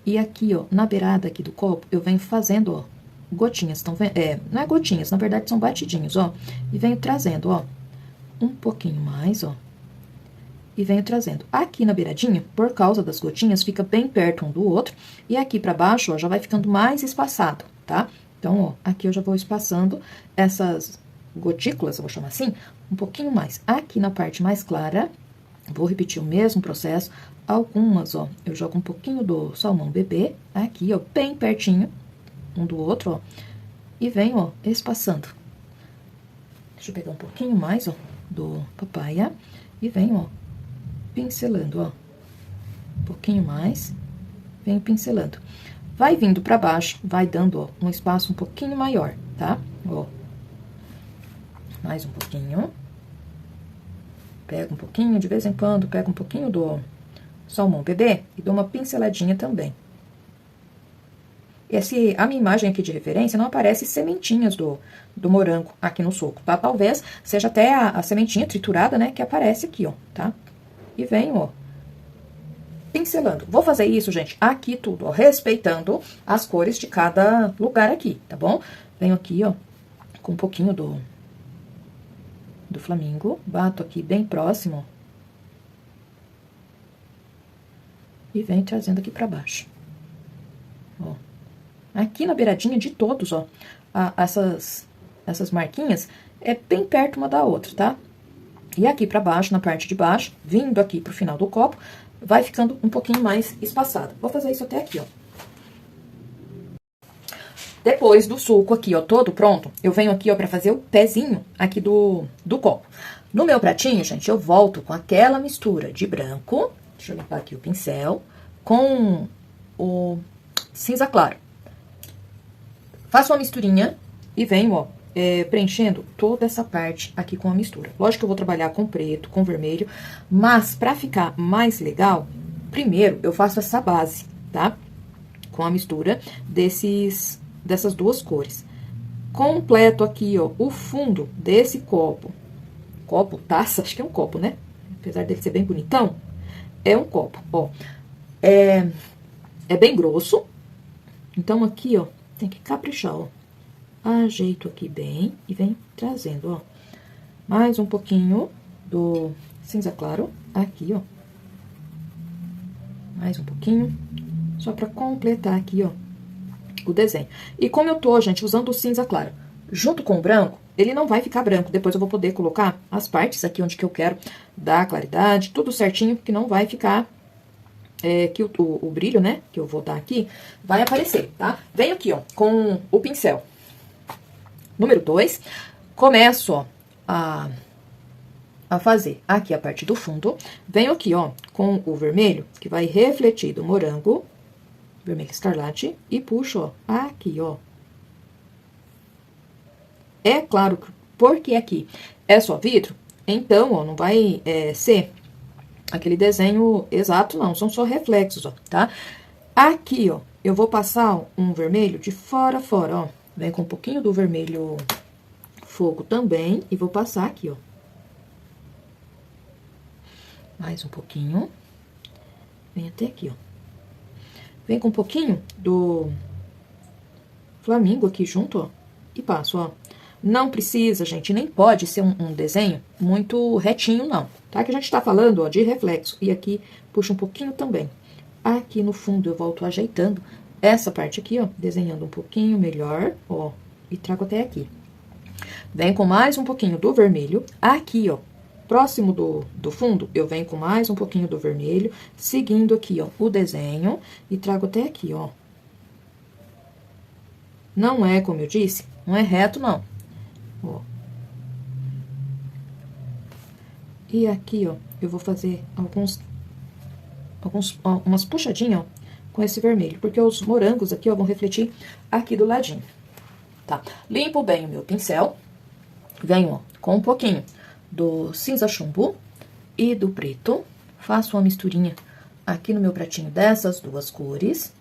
E aqui, ó, na beirada aqui do copo, eu venho fazendo, ó, gotinhas, estão vendo? Não é gotinhas, na verdade são batidinhos, ó. E venho trazendo, ó, um pouquinho mais, ó. E venho trazendo. Aqui na beiradinha, por causa das gotinhas, fica bem perto um do outro. E aqui pra baixo, ó, já vai ficando mais espaçado, tá? Então, ó, aqui eu já vou espaçando essas gotículas, eu vou chamar assim, um pouquinho mais. Aqui na parte mais clara, vou repetir o mesmo processo. Algumas, ó, eu jogo um pouquinho do salmão bebê, aqui, ó, bem pertinho um do outro, ó. E venho, ó, espaçando. Deixa eu pegar um pouquinho mais, ó, do papaya. E venho, ó, pincelando, ó. Um pouquinho mais. Venho pincelando. Vai vindo pra baixo, vai dando, ó, um espaço um pouquinho maior, tá? Ó. Mais um pouquinho. Pego um pouquinho, de vez em quando, pego um pouquinho do salmão bebê e dou uma pinceladinha também. A minha imagem aqui de referência não aparece sementinhas do morango aqui no suco, tá? Talvez seja até a sementinha triturada, né, que aparece aqui, ó, tá? E venho, ó, pincelando. Vou fazer isso, gente, aqui tudo, ó, respeitando as cores de cada lugar aqui, tá bom? Venho aqui, ó, com um pouquinho do flamingo, bato aqui bem próximo. E venho trazendo aqui pra baixo. Ó. Aqui na beiradinha de todos, ó, essas marquinhas é bem perto uma da outra, tá? E aqui pra baixo, na parte de baixo, vindo aqui pro final do copo, vai ficando um pouquinho mais espaçado. Vou fazer isso até aqui, ó. Depois do suco aqui, ó, todo pronto, eu venho aqui, ó, pra fazer o pezinho aqui do copo. No meu pratinho, gente, eu volto com aquela mistura de branco, deixa eu limpar aqui o pincel, com o cinza claro. Faço uma misturinha e venho, ó, preenchendo toda essa parte aqui com a mistura. Lógico que eu vou trabalhar com preto, com vermelho, mas pra ficar mais legal, primeiro eu faço essa base, tá? Com a mistura dessas duas cores. Completo aqui, ó, o fundo desse copo. Copo, taça, acho que é um copo, né? Apesar dele ser bem bonitão, é um copo, ó. É bem grosso. Então, aqui, ó, tem que caprichar, ó. Ajeito aqui bem e venho trazendo, ó. Mais um pouquinho do cinza claro aqui, ó. Mais um pouquinho. Só pra completar aqui, ó, o desenho. E como eu tô, gente, usando o cinza claro junto com o branco, ele não vai ficar branco. Depois eu vou poder colocar as partes aqui onde que eu quero dar claridade, tudo certinho, que não vai ficar... que o brilho, né, que eu vou dar aqui, vai aparecer, tá? Venho aqui, ó, com o pincel número 2, começo, ó, a fazer aqui a parte do fundo, venho aqui, ó, com o vermelho, que vai refletir do morango, vermelho escarlate, e puxo, ó, aqui, ó. É claro, porque aqui é só vidro, então, ó, não vai ser... aquele desenho exato, não, são só reflexos, ó, tá? Aqui, ó, eu vou passar um vermelho de fora a fora, ó. Vem com um pouquinho do vermelho fogo também, e vou passar aqui, ó. Mais um pouquinho. Vem até aqui, ó. Vem com um pouquinho do flamingo aqui junto, ó, e passo, ó. Não precisa, gente, nem pode ser um desenho muito retinho, não, tá? Que a gente tá falando, ó, de reflexo. E aqui, puxa um pouquinho também. Aqui no fundo, eu volto ajeitando essa parte aqui, ó, desenhando um pouquinho melhor, ó, e trago até aqui. Venho com mais um pouquinho do vermelho. Aqui, ó, próximo do fundo, eu venho com mais um pouquinho do vermelho, seguindo aqui, ó, o desenho, e trago até aqui, ó. Não é, como eu disse, não é reto, não. Ó. E aqui, ó, eu vou fazer umas puxadinhas, ó, com esse vermelho, porque os morangos aqui, ó, vão refletir aqui do ladinho, tá? Limpo bem o meu pincel, venho, ó, com um pouquinho do cinza chumbo e do preto, faço uma misturinha aqui no meu pratinho dessas duas cores.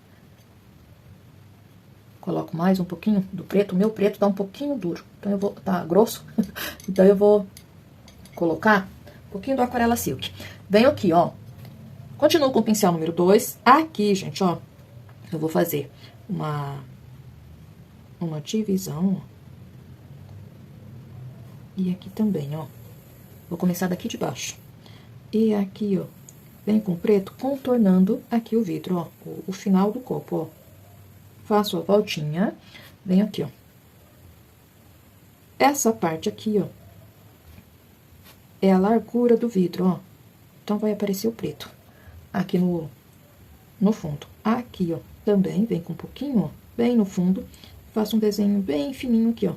Coloco mais um pouquinho do preto. O meu preto tá um pouquinho duro, então eu vou... tá grosso, então eu vou colocar um pouquinho do Aquarela Silk. Venho aqui, ó, continuo com o pincel número 2. Aqui, gente, ó, eu vou fazer uma divisão, ó. E aqui também, ó. Vou começar daqui de baixo. E aqui, ó, vem com preto contornando aqui o vidro, ó, o final do copo, ó. Faço a voltinha, venho aqui, ó. Essa parte aqui, ó, é a largura do vidro, ó. Então, vai aparecer o preto aqui no fundo. Aqui, ó, também vem com um pouquinho, ó, bem no fundo. Faço um desenho bem fininho aqui, ó,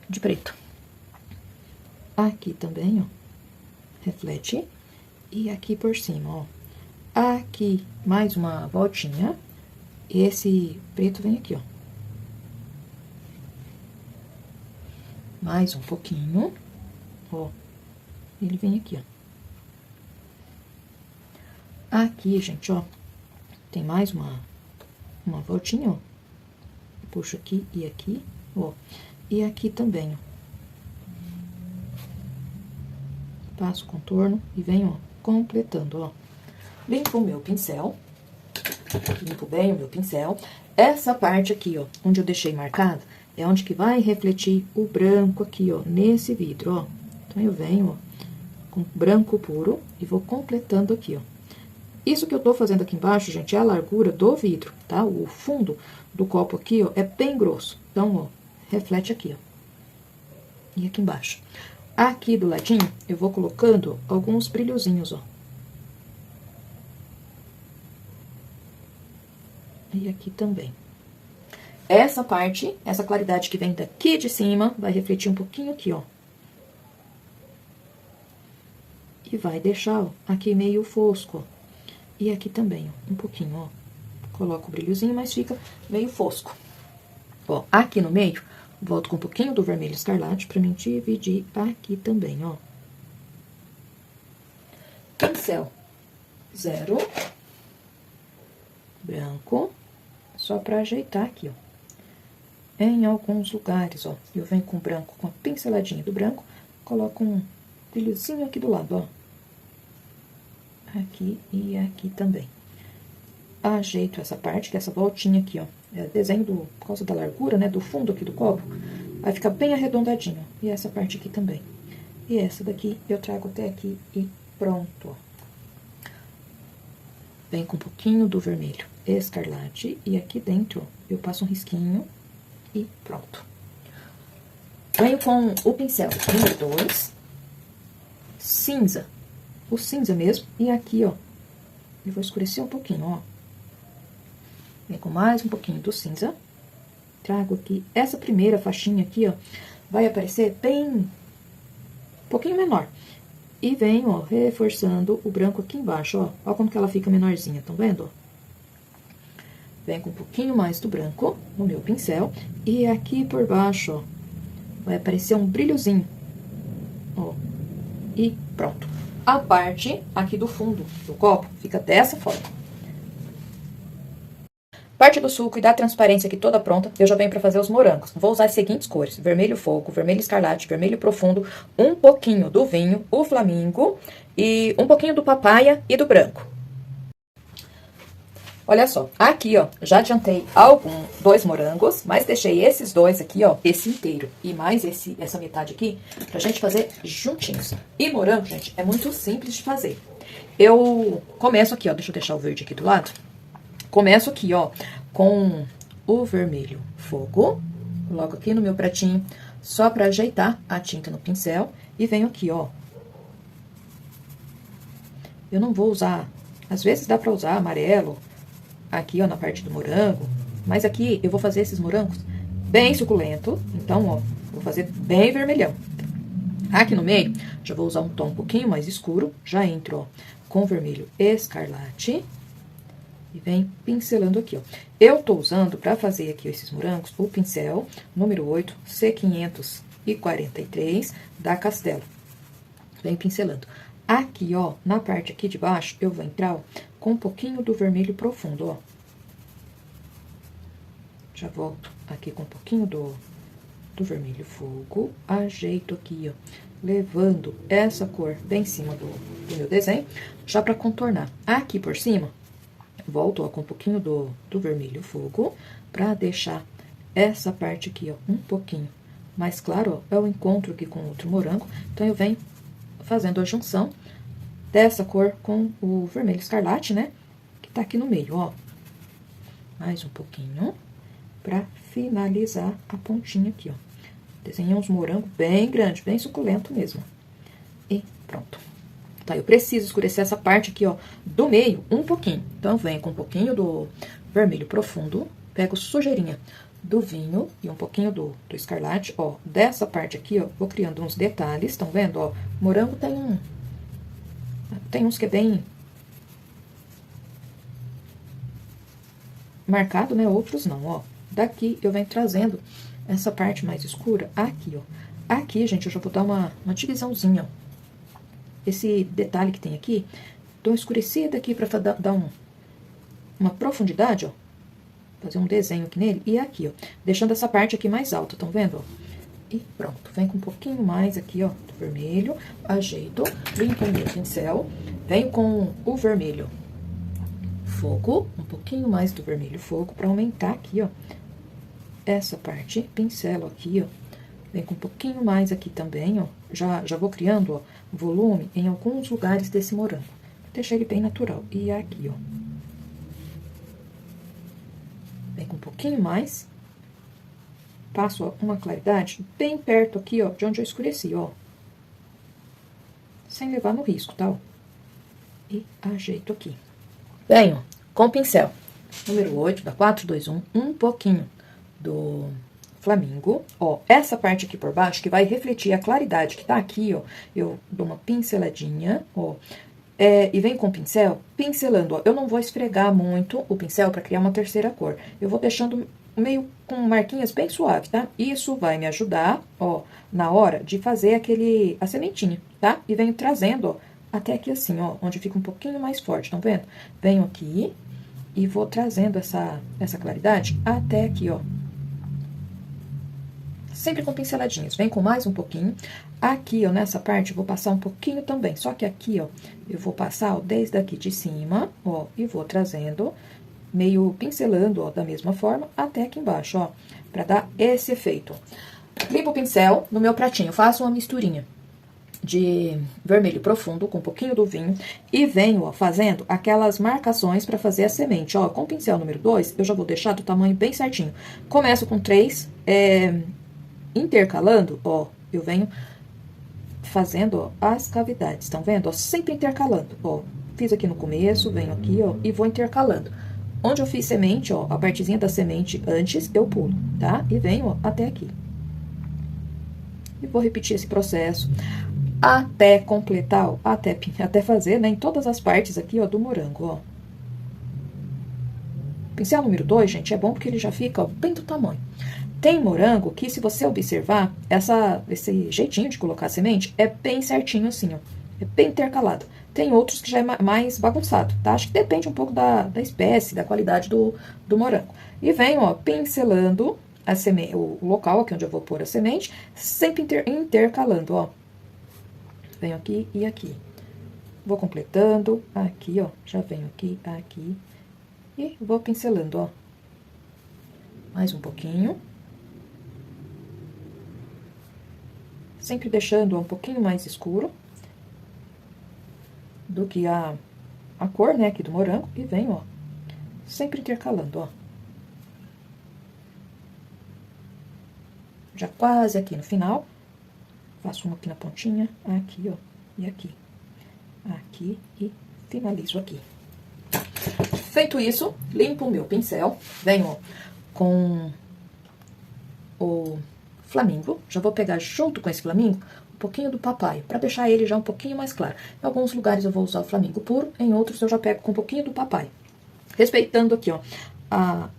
de preto. Aqui também, ó, reflete. E aqui por cima, ó. Aqui, mais uma voltinha. Esse preto vem aqui, ó. Mais um pouquinho, ó. Ele vem aqui, ó. Aqui, gente, ó, tem mais uma voltinha, ó. Puxo aqui e aqui, ó. E aqui também, ó. Passo o contorno e venho, ó, completando, ó. Limpo o meu pincel. Limpo bem o meu pincel. Essa parte aqui, ó, onde eu deixei marcado, é onde que vai refletir o branco aqui, ó, nesse vidro, ó. Então, eu venho, ó, com branco puro e vou completando aqui, ó. Isso que eu tô fazendo aqui embaixo, gente, é a largura do vidro, tá? O fundo do copo aqui, ó, é bem grosso. Então, ó, reflete aqui, ó. E aqui embaixo. Aqui do ladinho, eu vou colocando alguns brilhozinhos, ó. E aqui também. Essa parte, essa claridade que vem daqui de cima, vai refletir um pouquinho aqui, ó. E vai deixar, ó, aqui meio fosco, ó. E aqui também, ó, um pouquinho, ó. Coloco o brilhozinho, mas fica meio fosco. Ó, aqui no meio, volto com um pouquinho do vermelho escarlate pra mim dividir aqui também, ó. Pincel 0. Branco. Só pra ajeitar aqui, ó. Em alguns lugares, ó, eu venho com branco, com a pinceladinha do branco, coloco um brilhozinho aqui do lado, ó. Aqui e aqui também. Ajeito essa parte, que é essa voltinha aqui, ó. É desenho por causa da largura, né, do fundo aqui do copo. Vai ficar bem arredondadinho, ó. E essa parte aqui também. E essa daqui eu trago até aqui e pronto, ó. Vem com um pouquinho do vermelho escarlate e aqui dentro, ó, eu passo um risquinho e pronto. Venho com o pincel número 2, cinza. O cinza mesmo, e aqui, ó, eu vou escurecer um pouquinho, ó. Vem com mais um pouquinho do cinza. Trago aqui, essa primeira faixinha aqui, ó, vai aparecer bem, um pouquinho menor. E venho, ó, reforçando o branco aqui embaixo, ó. Ó como que ela fica menorzinha, tão vendo, ó? Vem com um pouquinho mais do branco no meu pincel. E aqui por baixo, ó, vai aparecer um brilhozinho, ó. E pronto. A parte aqui do fundo do copo fica dessa forma. Parte do suco e da transparência aqui toda pronta, eu já venho para fazer os morangos. Vou usar as seguintes cores: vermelho fogo, vermelho escarlate, vermelho profundo, um pouquinho do vinho, o flamingo e um pouquinho do papaya e do branco. Olha só, aqui, ó, já adiantei dois morangos, mas deixei esses dois aqui, ó, esse inteiro e mais essa metade aqui, pra gente fazer juntinhos. E morango, gente, é muito simples de fazer. Eu começo aqui, ó, deixa eu deixar o verde aqui do lado. Começo aqui, ó, com o vermelho fogo, coloco aqui no meu pratinho, só pra ajeitar a tinta no pincel, e venho aqui, ó. Eu não vou usar, às vezes dá pra usar amarelo, aqui, ó, na parte do morango. Mas aqui eu vou fazer esses morangos bem suculento. Então, ó, vou fazer bem vermelhão. Aqui no meio, já vou usar um tom um pouquinho mais escuro. Já entro, ó, com vermelho escarlate. E vem pincelando aqui, ó. Eu tô usando, pra fazer aqui esses morangos, o pincel número 8, C543, da Castelo. Vem pincelando. Aqui, ó, na parte aqui de baixo, eu vou entrar, ó, com um pouquinho do vermelho profundo, ó. Já volto aqui com um pouquinho do vermelho fogo. Ajeito aqui, ó, levando essa cor bem em cima do meu desenho, já pra contornar. Aqui por cima, volto, ó, com um pouquinho do vermelho fogo, pra deixar essa parte aqui, ó, um pouquinho mais claro, ó, é o encontro aqui com outro morango. Então, eu venho fazendo a junção dessa cor com o vermelho escarlate, né? Que tá aqui no meio, ó. Mais um pouquinho, pra finalizar a pontinha aqui, ó. Desenhei uns morangos bem grandes, bem suculento mesmo. E pronto. Tá, eu preciso escurecer essa parte aqui, ó, do meio um pouquinho. Então, eu venho com um pouquinho do vermelho profundo, pego sujeirinha do vinho e um pouquinho do escarlate, ó. Dessa parte aqui, ó, vou criando uns detalhes, estão vendo, ó? O morango tem uns que é bem marcado, né? Outros não, ó. Daqui eu venho trazendo essa parte mais escura aqui, ó. Aqui, gente, eu já vou dar uma divisãozinha, ó. Esse detalhe que tem aqui, dou uma escurecida aqui pra dar uma profundidade, ó. Fazer um desenho aqui nele. E aqui, ó. Deixando essa parte aqui mais alta, estão vendo, ó? E pronto. Vem com um pouquinho mais aqui, ó, do vermelho. Ajeito. Limpo o meu pincel. Venho com o vermelho fogo. Um pouquinho mais do vermelho fogo pra aumentar aqui, ó. Essa parte. Pincelo aqui, ó. Vem com um pouquinho mais aqui também, ó. Já vou criando, ó, volume em alguns lugares desse morango. Deixa ele bem natural. E aqui, ó. Vem com um pouquinho mais. Passo, ó, uma claridade bem perto aqui, ó, de onde eu escureci, ó. Sem levar no risco, tá? Ó. E ajeito aqui. Venho com o pincel número 8, da 421, um pouquinho do Flamingo, ó, essa parte aqui por baixo, que vai refletir a claridade que tá aqui, ó, eu dou uma pinceladinha, ó, e venho com o pincel, pincelando, ó, eu não vou esfregar muito o pincel pra criar uma terceira cor, eu vou deixando meio com marquinhas bem suave, tá? Isso vai me ajudar, ó, na hora de fazer a sementinha, tá? E venho trazendo, ó, até aqui assim, ó, onde fica um pouquinho mais forte, estão vendo? Venho aqui e vou trazendo essa claridade até aqui, ó. Sempre com pinceladinhas, vem com mais um pouquinho. Aqui, ó, nessa parte, eu vou passar um pouquinho também. Só que aqui, ó, eu vou passar, ó, desde aqui de cima, ó, e vou trazendo, meio pincelando, ó, da mesma forma, até aqui embaixo, ó, pra dar esse efeito. Limpo o pincel no meu pratinho, faço uma misturinha de vermelho profundo com um pouquinho do vinho e venho, ó, fazendo aquelas marcações para fazer a semente, ó. Com o pincel número 2, eu já vou deixar do tamanho bem certinho. Começo com 3, intercalando, ó, eu venho fazendo, ó, as cavidades, estão vendo? Ó, sempre intercalando, ó. Fiz aqui no começo, venho aqui, ó, e vou intercalando. Onde eu fiz semente, ó, a partezinha da semente antes, eu pulo, tá? E venho, ó, até aqui. E vou repetir esse processo até completar, ó, até fazer, né, em todas as partes aqui, ó, do morango, ó. Pincel número 2, gente, é bom porque ele já fica, ó, bem do tamanho. Tem morango que, se você observar, esse jeitinho de colocar a semente é bem certinho assim, ó. É bem intercalado. Tem outros que já é mais bagunçado, tá? Acho que depende um pouco da espécie, da qualidade do morango. E venho, ó, pincelando o local aqui onde eu vou pôr a semente, sempre intercalando, ó. Venho aqui e aqui. Vou completando, aqui, ó. Já venho aqui, aqui. E vou pincelando, ó. Mais um pouquinho. Sempre deixando um pouquinho mais escuro do que a cor, né, aqui do morango. E venho, ó, sempre intercalando, ó. Já quase aqui no final. Faço uma aqui na pontinha, aqui, ó, e aqui. Aqui e finalizo aqui. Feito isso, limpo o meu pincel. Venho, ó, com o Flamingo, já vou pegar junto com esse Flamingo um pouquinho do papai, para deixar ele já um pouquinho mais claro. Em alguns lugares eu vou usar o Flamingo puro, em outros eu já pego com um pouquinho do papai. Respeitando aqui, ó,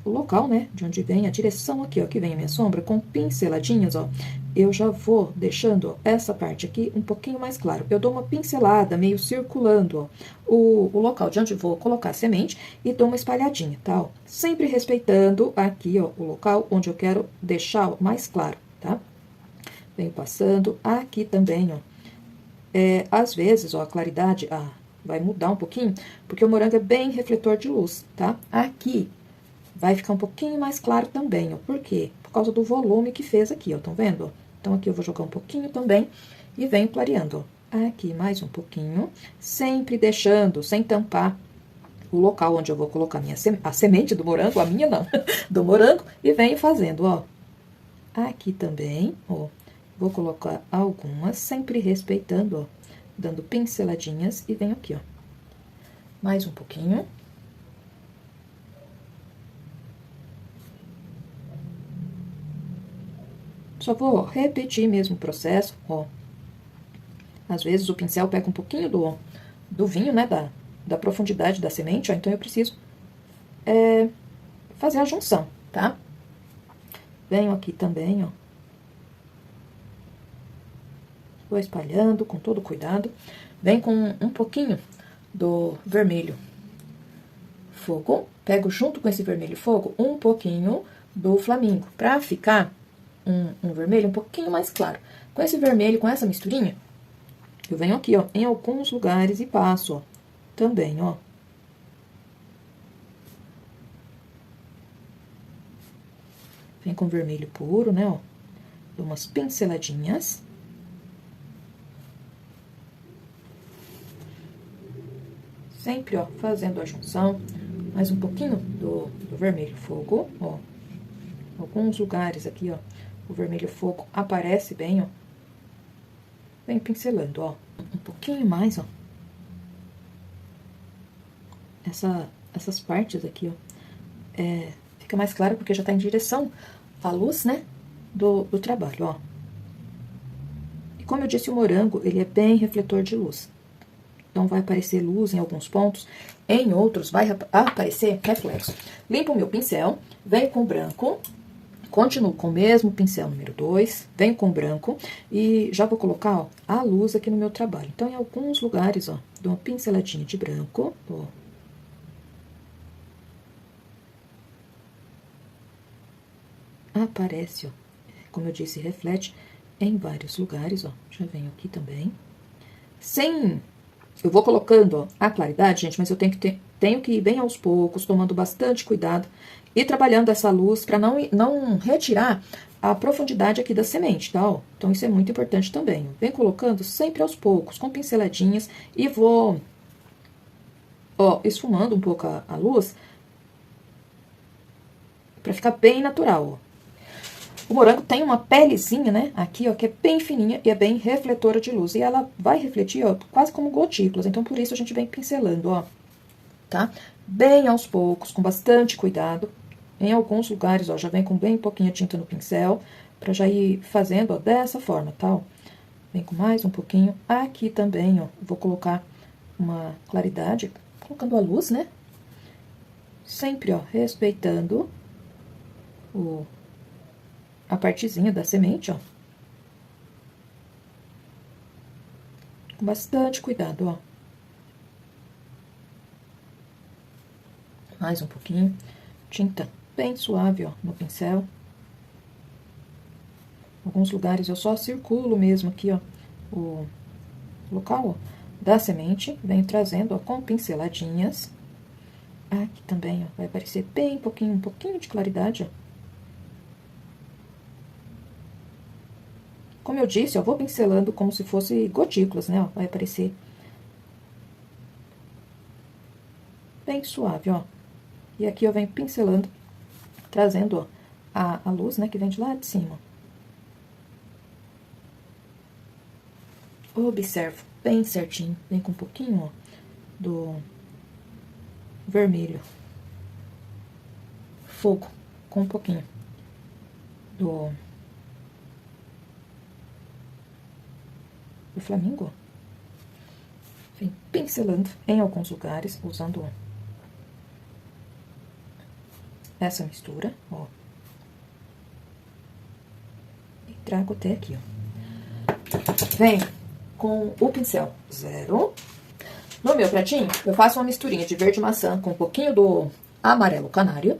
o local, né, de onde vem a direção aqui, ó, que vem a minha sombra, com pinceladinhas, ó, eu já vou deixando, ó, essa parte aqui um pouquinho mais claro. Eu dou uma pincelada, meio circulando, ó, o local de onde vou colocar a semente e dou uma espalhadinha, tá, ó? Sempre respeitando aqui, ó, o local onde eu quero deixar, ó, mais claro, tá? Venho passando aqui também, ó. Às vezes, ó, a claridade, vai mudar um pouquinho, porque o morango é bem refletor de luz, tá? Aqui, vai ficar um pouquinho mais claro também, ó. Por quê? Por causa do volume que fez aqui, ó. Estão vendo, ó? Então, aqui eu vou jogar um pouquinho também e venho clareando, ó. Aqui, mais um pouquinho. Sempre deixando, sem tampar o local onde eu vou colocar a semente do morango, a minha não, do morango, e venho fazendo, ó. Aqui também, ó. Vou colocar algumas, sempre respeitando, ó. Dando pinceladinhas e venho aqui, ó. Mais um pouquinho. Só vou repetir mesmo o processo, ó. Às vezes o pincel pega um pouquinho do vinho, né, da profundidade da semente, ó. Então, eu preciso fazer a junção, tá? Venho aqui também, ó. Vou espalhando com todo cuidado. Vem com um pouquinho do vermelho fogo. Pego junto com esse vermelho fogo um pouquinho do flamingo, pra ficar um vermelho um pouquinho mais claro. Com esse vermelho, com essa misturinha, eu venho aqui, ó, em alguns lugares e passo, ó, também, ó. Vem com vermelho puro, né, ó. Dou umas pinceladinhas. Sempre, ó, fazendo a junção. Mais um pouquinho do vermelho fogo, ó. Alguns lugares aqui, ó, o vermelho fogo aparece bem, ó. Vem pincelando, ó. Um pouquinho mais, ó. Essas partes aqui, ó. Fica mais claro porque já tá em direção à luz, né, do trabalho, ó. E como eu disse, o morango, ele é bem refletor de luz. Então, vai aparecer luz em alguns pontos, em outros vai aparecer reflexo. Limpo o meu pincel, venho com branco, continuo com o mesmo pincel número 2, venho com branco e já vou colocar, ó, a luz aqui no meu trabalho. Então, em alguns lugares, ó, dou uma pinceladinha de branco, ó. Aparece, ó, como eu disse, reflete em vários lugares, ó. Já venho aqui também. Eu vou colocando, ó, a claridade, gente, mas eu tenho que ir bem aos poucos, tomando bastante cuidado e trabalhando essa luz para não retirar a profundidade aqui da semente, tá? Ó? Então, isso é muito importante também. Vem colocando sempre aos poucos, com pinceladinhas, e vou, ó, esfumando um pouco a luz para ficar bem natural, ó. O morango tem uma pelezinha, né, aqui, ó, que é bem fininha e é bem refletora de luz. E ela vai refletir, ó, quase como gotículas. Então, por isso, a gente vem pincelando, ó, tá? Bem aos poucos, com bastante cuidado. Em alguns lugares, ó, já vem com bem pouquinha tinta no pincel, pra já ir fazendo, ó, dessa forma, tá? Ó. Vem com mais um pouquinho. Aqui também, ó, vou colocar uma claridade, colocando a luz, né? Sempre, ó, respeitando a partezinha da semente, ó. Com bastante cuidado, ó. Mais um pouquinho. Tinta bem suave, ó, no pincel. Alguns lugares eu só circulo mesmo aqui, ó, o local, ó, da semente. Venho trazendo, ó, com pinceladinhas. Aqui também, ó, vai aparecer bem pouquinho, um pouquinho de claridade, ó. Como eu disse, eu vou pincelando como se fosse gotículas, né, ó, vai aparecer bem suave, ó. E aqui eu venho pincelando, trazendo, ó, a luz, né, que vem de lá de cima. Observo bem certinho, vem com um pouquinho, ó, do vermelho fogo, com um pouquinho do flamingo, ó. Vem pincelando em alguns lugares, usando essa mistura, ó. E trago até aqui, ó. Vem com o pincel 0. No meu pratinho, eu faço uma misturinha de verde maçã com um pouquinho do amarelo canário.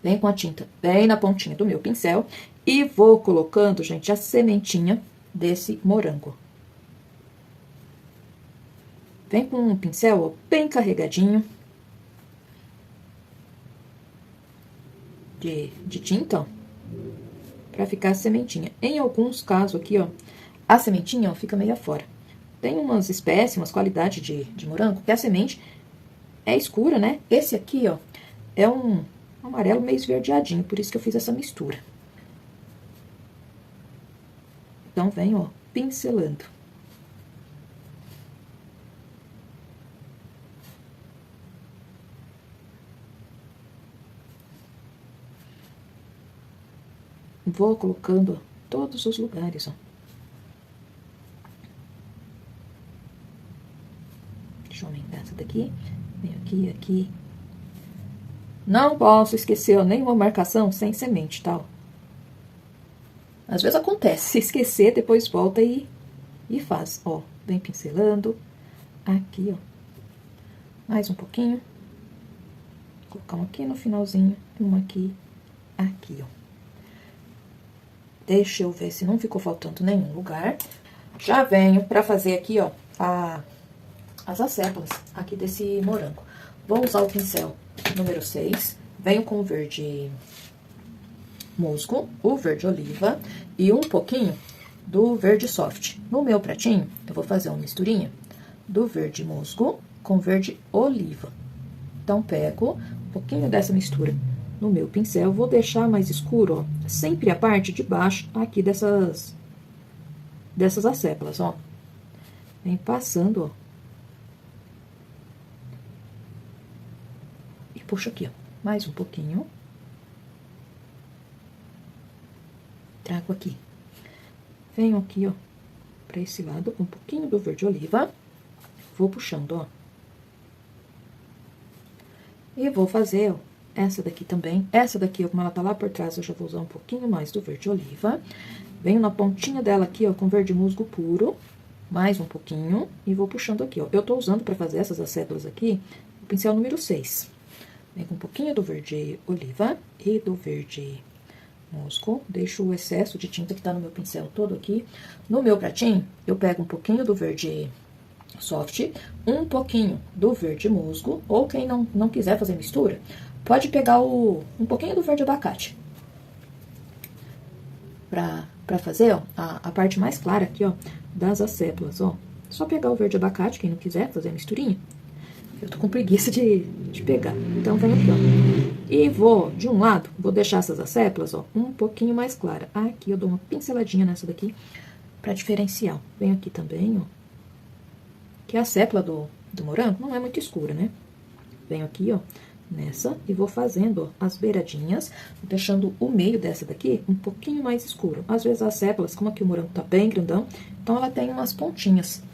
Vem com a tinta bem na pontinha do meu pincel. E vou colocando, gente, a sementinha desse morango. Vem com um pincel, ó, bem carregadinho. de tinta, ó, pra ficar a sementinha. Em alguns casos aqui, ó, a sementinha, ó, fica meio fora. Tem umas espécies, umas qualidades de morango, que a semente é escura, né? Esse aqui, ó, é um amarelo meio esverdeadinho, por isso que eu fiz essa mistura. Então, venho, ó, pincelando. Vou colocando, ó, todos os lugares, ó. Deixa eu aumentar essa daqui. Venho aqui, aqui. Não posso esquecer, ó, nenhuma marcação sem semente, tá? Ó. Às vezes acontece, se esquecer, depois volta e faz, ó. Vem pincelando. Aqui, ó. Mais um pouquinho. Vou colocar um aqui no finalzinho, uma aqui, aqui, ó. Deixa eu ver se não ficou faltando nenhum lugar. Já venho pra fazer aqui, ó, as acéfalas aqui desse morango. Vou usar o pincel número 6. Venho com o verde musgo, o verde oliva e um pouquinho do verde soft. No meu pratinho, eu vou fazer uma misturinha do verde musgo com verde oliva. Então, pego um pouquinho dessa mistura no meu pincel, vou deixar mais escuro, ó, sempre a parte de baixo aqui dessas acéfalas, ó. Vem passando, ó. E puxo aqui, ó, mais um pouquinho. Trago aqui. Venho aqui, ó, pra esse lado, com um pouquinho do verde oliva. Vou puxando, ó. E vou fazer, ó, essa daqui também. Essa daqui, como ela tá lá por trás, eu já vou usar um pouquinho mais do verde oliva. Venho na pontinha dela aqui, ó, com verde musgo puro. Mais um pouquinho. E vou puxando aqui, ó. Eu tô usando pra fazer essas acéfalas aqui, o pincel número 6. Vem com um pouquinho do verde oliva e do verde musgo. Deixo o excesso de tinta que tá no meu pincel todo aqui. No meu pratinho, eu pego um pouquinho do verde soft, um pouquinho do verde musgo, ou quem não quiser fazer mistura, pode pegar um pouquinho do verde abacate. Pra fazer, ó, a parte mais clara aqui, ó, das acéfalas, ó. Só pegar o verde abacate, quem não quiser fazer a misturinha. Eu tô com preguiça de pegar. Então, venho aqui, ó. E vou, de um lado, vou deixar essas acéfalas, ó, um pouquinho mais clara. Aqui eu dou uma pinceladinha nessa daqui, pra diferenciar. Venho aqui também, ó. Que a acéfala do morango não é muito escura, né? Venho aqui, ó, nessa, e vou fazendo, ó, as beiradinhas, deixando o meio dessa daqui um pouquinho mais escuro. Às vezes as sépalas, como aqui o morango tá bem grandão, então ela tem umas pontinhas.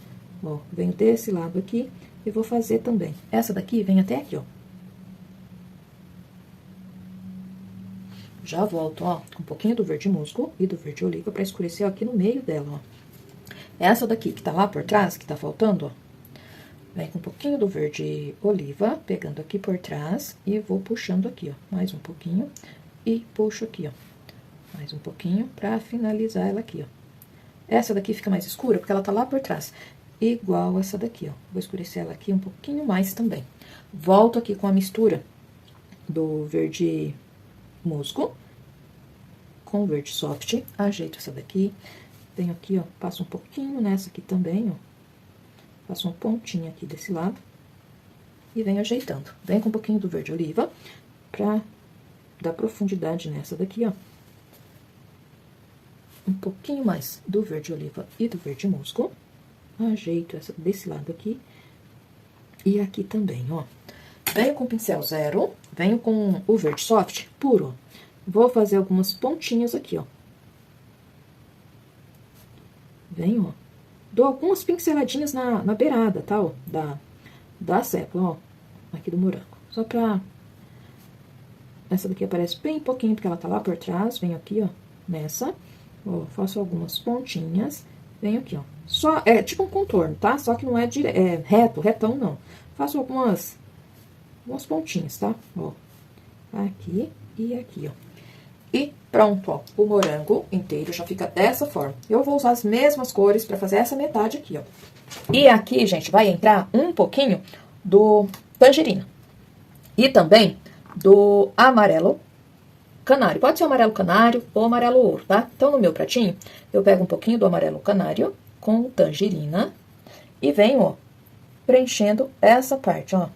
Ó, venho desse lado aqui e vou fazer também. Essa daqui vem até aqui, ó. Já volto, ó, com um pouquinho do verde musgo e do verde oliva pra escurecer aqui no meio dela, ó. Essa daqui que tá lá por trás, que tá faltando, ó. Vem com um pouquinho do verde oliva, pegando aqui por trás e vou puxando aqui, ó, mais um pouquinho e puxo aqui, ó, mais um pouquinho pra finalizar ela aqui, ó. Essa daqui fica mais escura porque ela tá lá por trás, igual essa daqui, ó. Vou escurecer ela aqui um pouquinho mais também. Volto aqui com a mistura do verde musgo com o verde soft, ajeito essa daqui, venho aqui, ó, passo um pouquinho nessa aqui também, ó. Faço uma pontinha aqui desse lado e venho ajeitando. Venho com um pouquinho do verde oliva pra dar profundidade nessa daqui, ó. Um pouquinho mais do verde oliva e do verde musgo. Ajeito essa desse lado aqui e aqui também, ó. Venho com o pincel 0, venho com o verde soft puro. Vou fazer algumas pontinhas aqui, ó. Venho, ó. Dou algumas pinceladinhas na beirada, tá, ó, da sépola, ó, aqui do morango. Só pra... Essa daqui aparece bem pouquinho, porque ela tá lá por trás. Venho aqui, ó, nessa, ó, faço algumas pontinhas, venho aqui, ó. Só, é tipo um contorno, tá? Só que não é, retão, não. Faço algumas pontinhas, tá? Ó, aqui e aqui, ó. E pronto, ó, o morango inteiro já fica dessa forma. Eu vou usar as mesmas cores pra fazer essa metade aqui, ó. E aqui, gente, vai entrar um pouquinho do tangerina. E também do amarelo canário. Pode ser o amarelo canário ou amarelo ouro, tá? Então, no meu pratinho, eu pego um pouquinho do amarelo canário com tangerina e venho, ó, preenchendo essa parte, ó.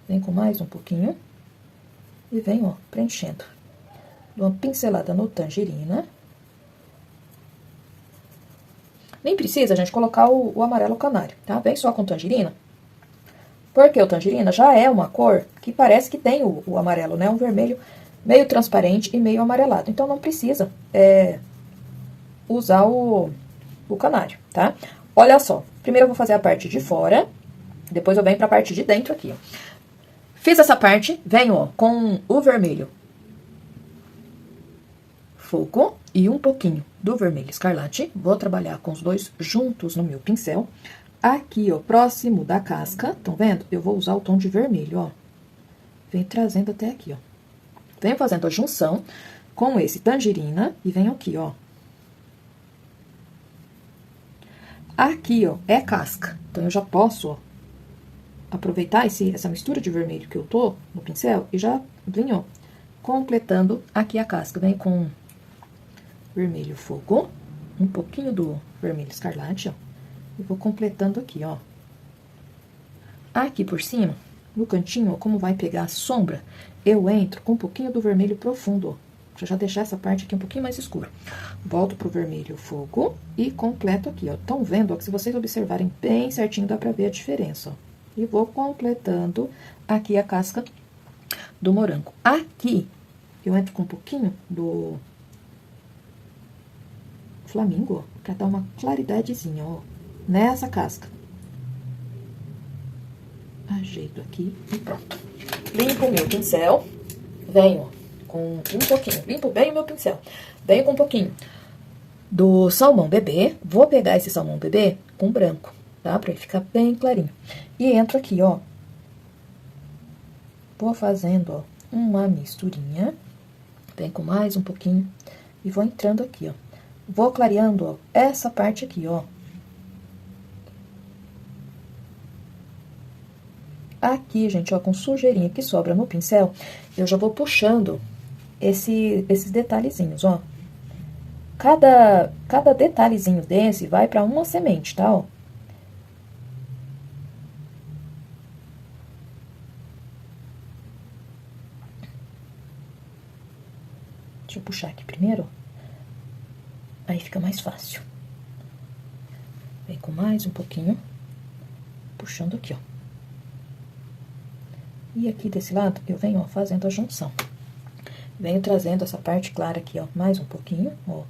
Vem com mais um pouquinho e venho, ó, preenchendo. Dou uma pincelada no tangerina. Nem precisa, gente, colocar o amarelo canário, tá? Vem só com tangerina. Porque o tangerina já é uma cor que parece que tem o amarelo, né? Um vermelho meio transparente e meio amarelado. Então, não precisa usar o canário, tá? Olha só. Primeiro eu vou fazer a parte de fora. Depois eu venho pra parte de dentro aqui, ó. Fiz essa parte, venho, ó, com o vermelho fogo e um pouquinho do vermelho escarlate. Vou trabalhar com os dois juntos no meu pincel. Aqui, ó, próximo da casca, estão vendo? Eu vou usar o tom de vermelho, ó. Venho trazendo até aqui, ó. Venho fazendo a junção com esse tangerina e venho aqui, ó. Aqui, ó, é casca. Então, eu já posso, ó, aproveitar essa mistura de vermelho que eu tô no pincel e já venho, ó, completando aqui a casca. Venho com vermelho fogo, um pouquinho do vermelho escarlate, ó. E vou completando aqui, ó. Aqui por cima, no cantinho, ó, como vai pegar a sombra, eu entro com um pouquinho do vermelho profundo, ó. Pra já deixar essa parte aqui um pouquinho mais escura. Volto pro vermelho fogo e completo aqui, ó. Estão vendo, ó, que se vocês observarem bem certinho, dá pra ver a diferença, ó. E vou completando aqui a casca do morango. Aqui, eu entro com um pouquinho do flamingo, ó, pra dar uma claridadezinha, ó, nessa casca. Ajeito aqui e pronto. Limpo o meu pincel, venho, ó, com um pouquinho, limpo bem o meu pincel. Venho com um pouquinho do salmão bebê, vou pegar esse salmão bebê com branco, tá? Pra ele ficar bem clarinho. E entro aqui, ó, vou fazendo, ó, uma misturinha, vem com mais um pouquinho e vou entrando aqui, ó. Vou clareando, ó, essa parte aqui, ó. Aqui, gente, ó, com sujeirinha que sobra no pincel, eu já vou puxando esses detalhezinhos, ó. Cada detalhezinho desse vai pra uma semente, tá, ó. Deixa eu puxar aqui primeiro. Aí fica mais fácil. Vem com mais um pouquinho. Puxando aqui, ó. E aqui desse lado, eu venho, ó, fazendo a junção. Venho trazendo essa parte clara aqui, ó, mais um pouquinho, ó.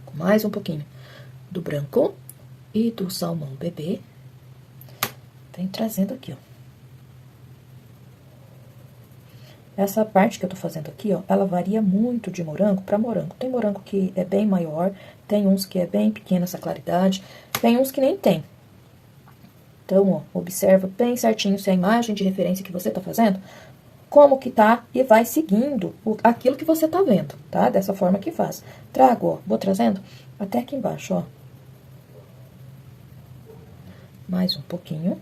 Com mais um pouquinho do branco e do salmão bebê. Venho trazendo aqui, ó. Essa parte que eu tô fazendo aqui, ó, ela varia muito de morango pra morango. Tem morango que é bem maior, tem uns que é bem pequena essa claridade, tem uns que nem tem. Então, ó, observa bem certinho se a imagem de referência que você tá fazendo, como que tá, e vai seguindo aquilo que você tá vendo, tá? Dessa forma que faz. Trago, ó, vou trazendo até aqui embaixo, ó. Mais um pouquinho.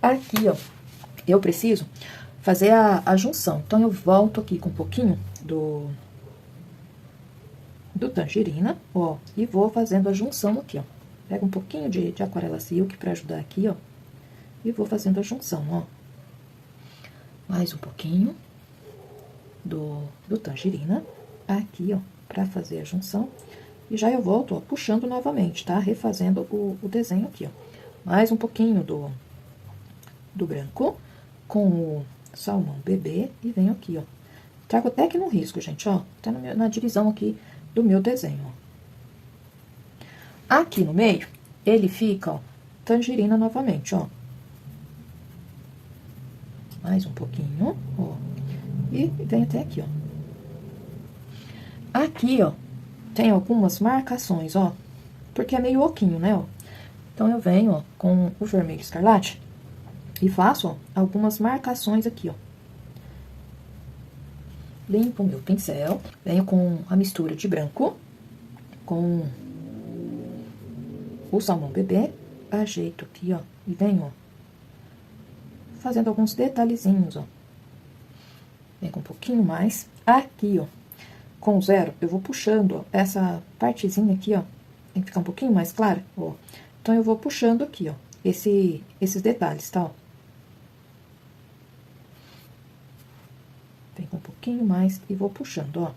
Aqui, ó, eu preciso fazer a junção. Então, eu volto aqui com um pouquinho do tangerina, ó, e vou fazendo a junção aqui, ó. Pego um pouquinho de aquarela silk pra ajudar aqui, ó, e vou fazendo a junção, ó. Mais um pouquinho do tangerina aqui, ó, pra fazer a junção. E já eu volto, ó, puxando novamente, tá? Refazendo o desenho aqui, ó. Mais um pouquinho do branco com o salmão bebê e venho aqui, ó. Trago até aqui no risco, gente, ó. Tá na divisão aqui do meu desenho, ó. Aqui no meio, ele fica, ó, tangerina novamente, ó. Mais um pouquinho, ó. E vem até aqui, ó. Aqui, ó, tem algumas marcações, ó. Porque é meio oquinho, né, ó. Então, eu venho, ó, com o vermelho escarlate e faço, ó, algumas marcações aqui, ó. Limpo o meu pincel, venho com a mistura de branco, com o salmão bebê, ajeito aqui, ó, e venho, ó, fazendo alguns detalhezinhos, ó. Vem com um pouquinho mais. Aqui, ó, com o zero, eu vou puxando, ó, essa partezinha aqui, ó, tem que ficar um pouquinho mais clara, ó. Então, eu vou puxando aqui, ó, esses detalhes, tá, ó. Vem com um pouquinho mais e vou puxando, ó.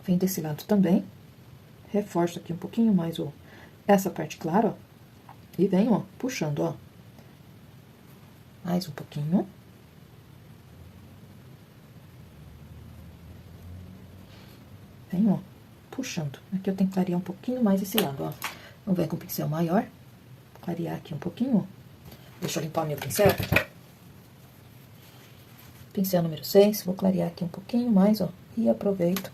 Vem desse lado também. Reforço aqui um pouquinho mais, ó, essa parte clara, ó. E venho, ó, puxando, ó. Mais um pouquinho. Venho, ó, puxando. Aqui eu tenho que clarear um pouquinho mais esse lado, ó. Então, vem com o pincel maior. Clarear aqui um pouquinho, ó. Deixa eu limpar meu pincel. Pincel número 6. Vou clarear aqui um pouquinho mais, ó. E aproveito.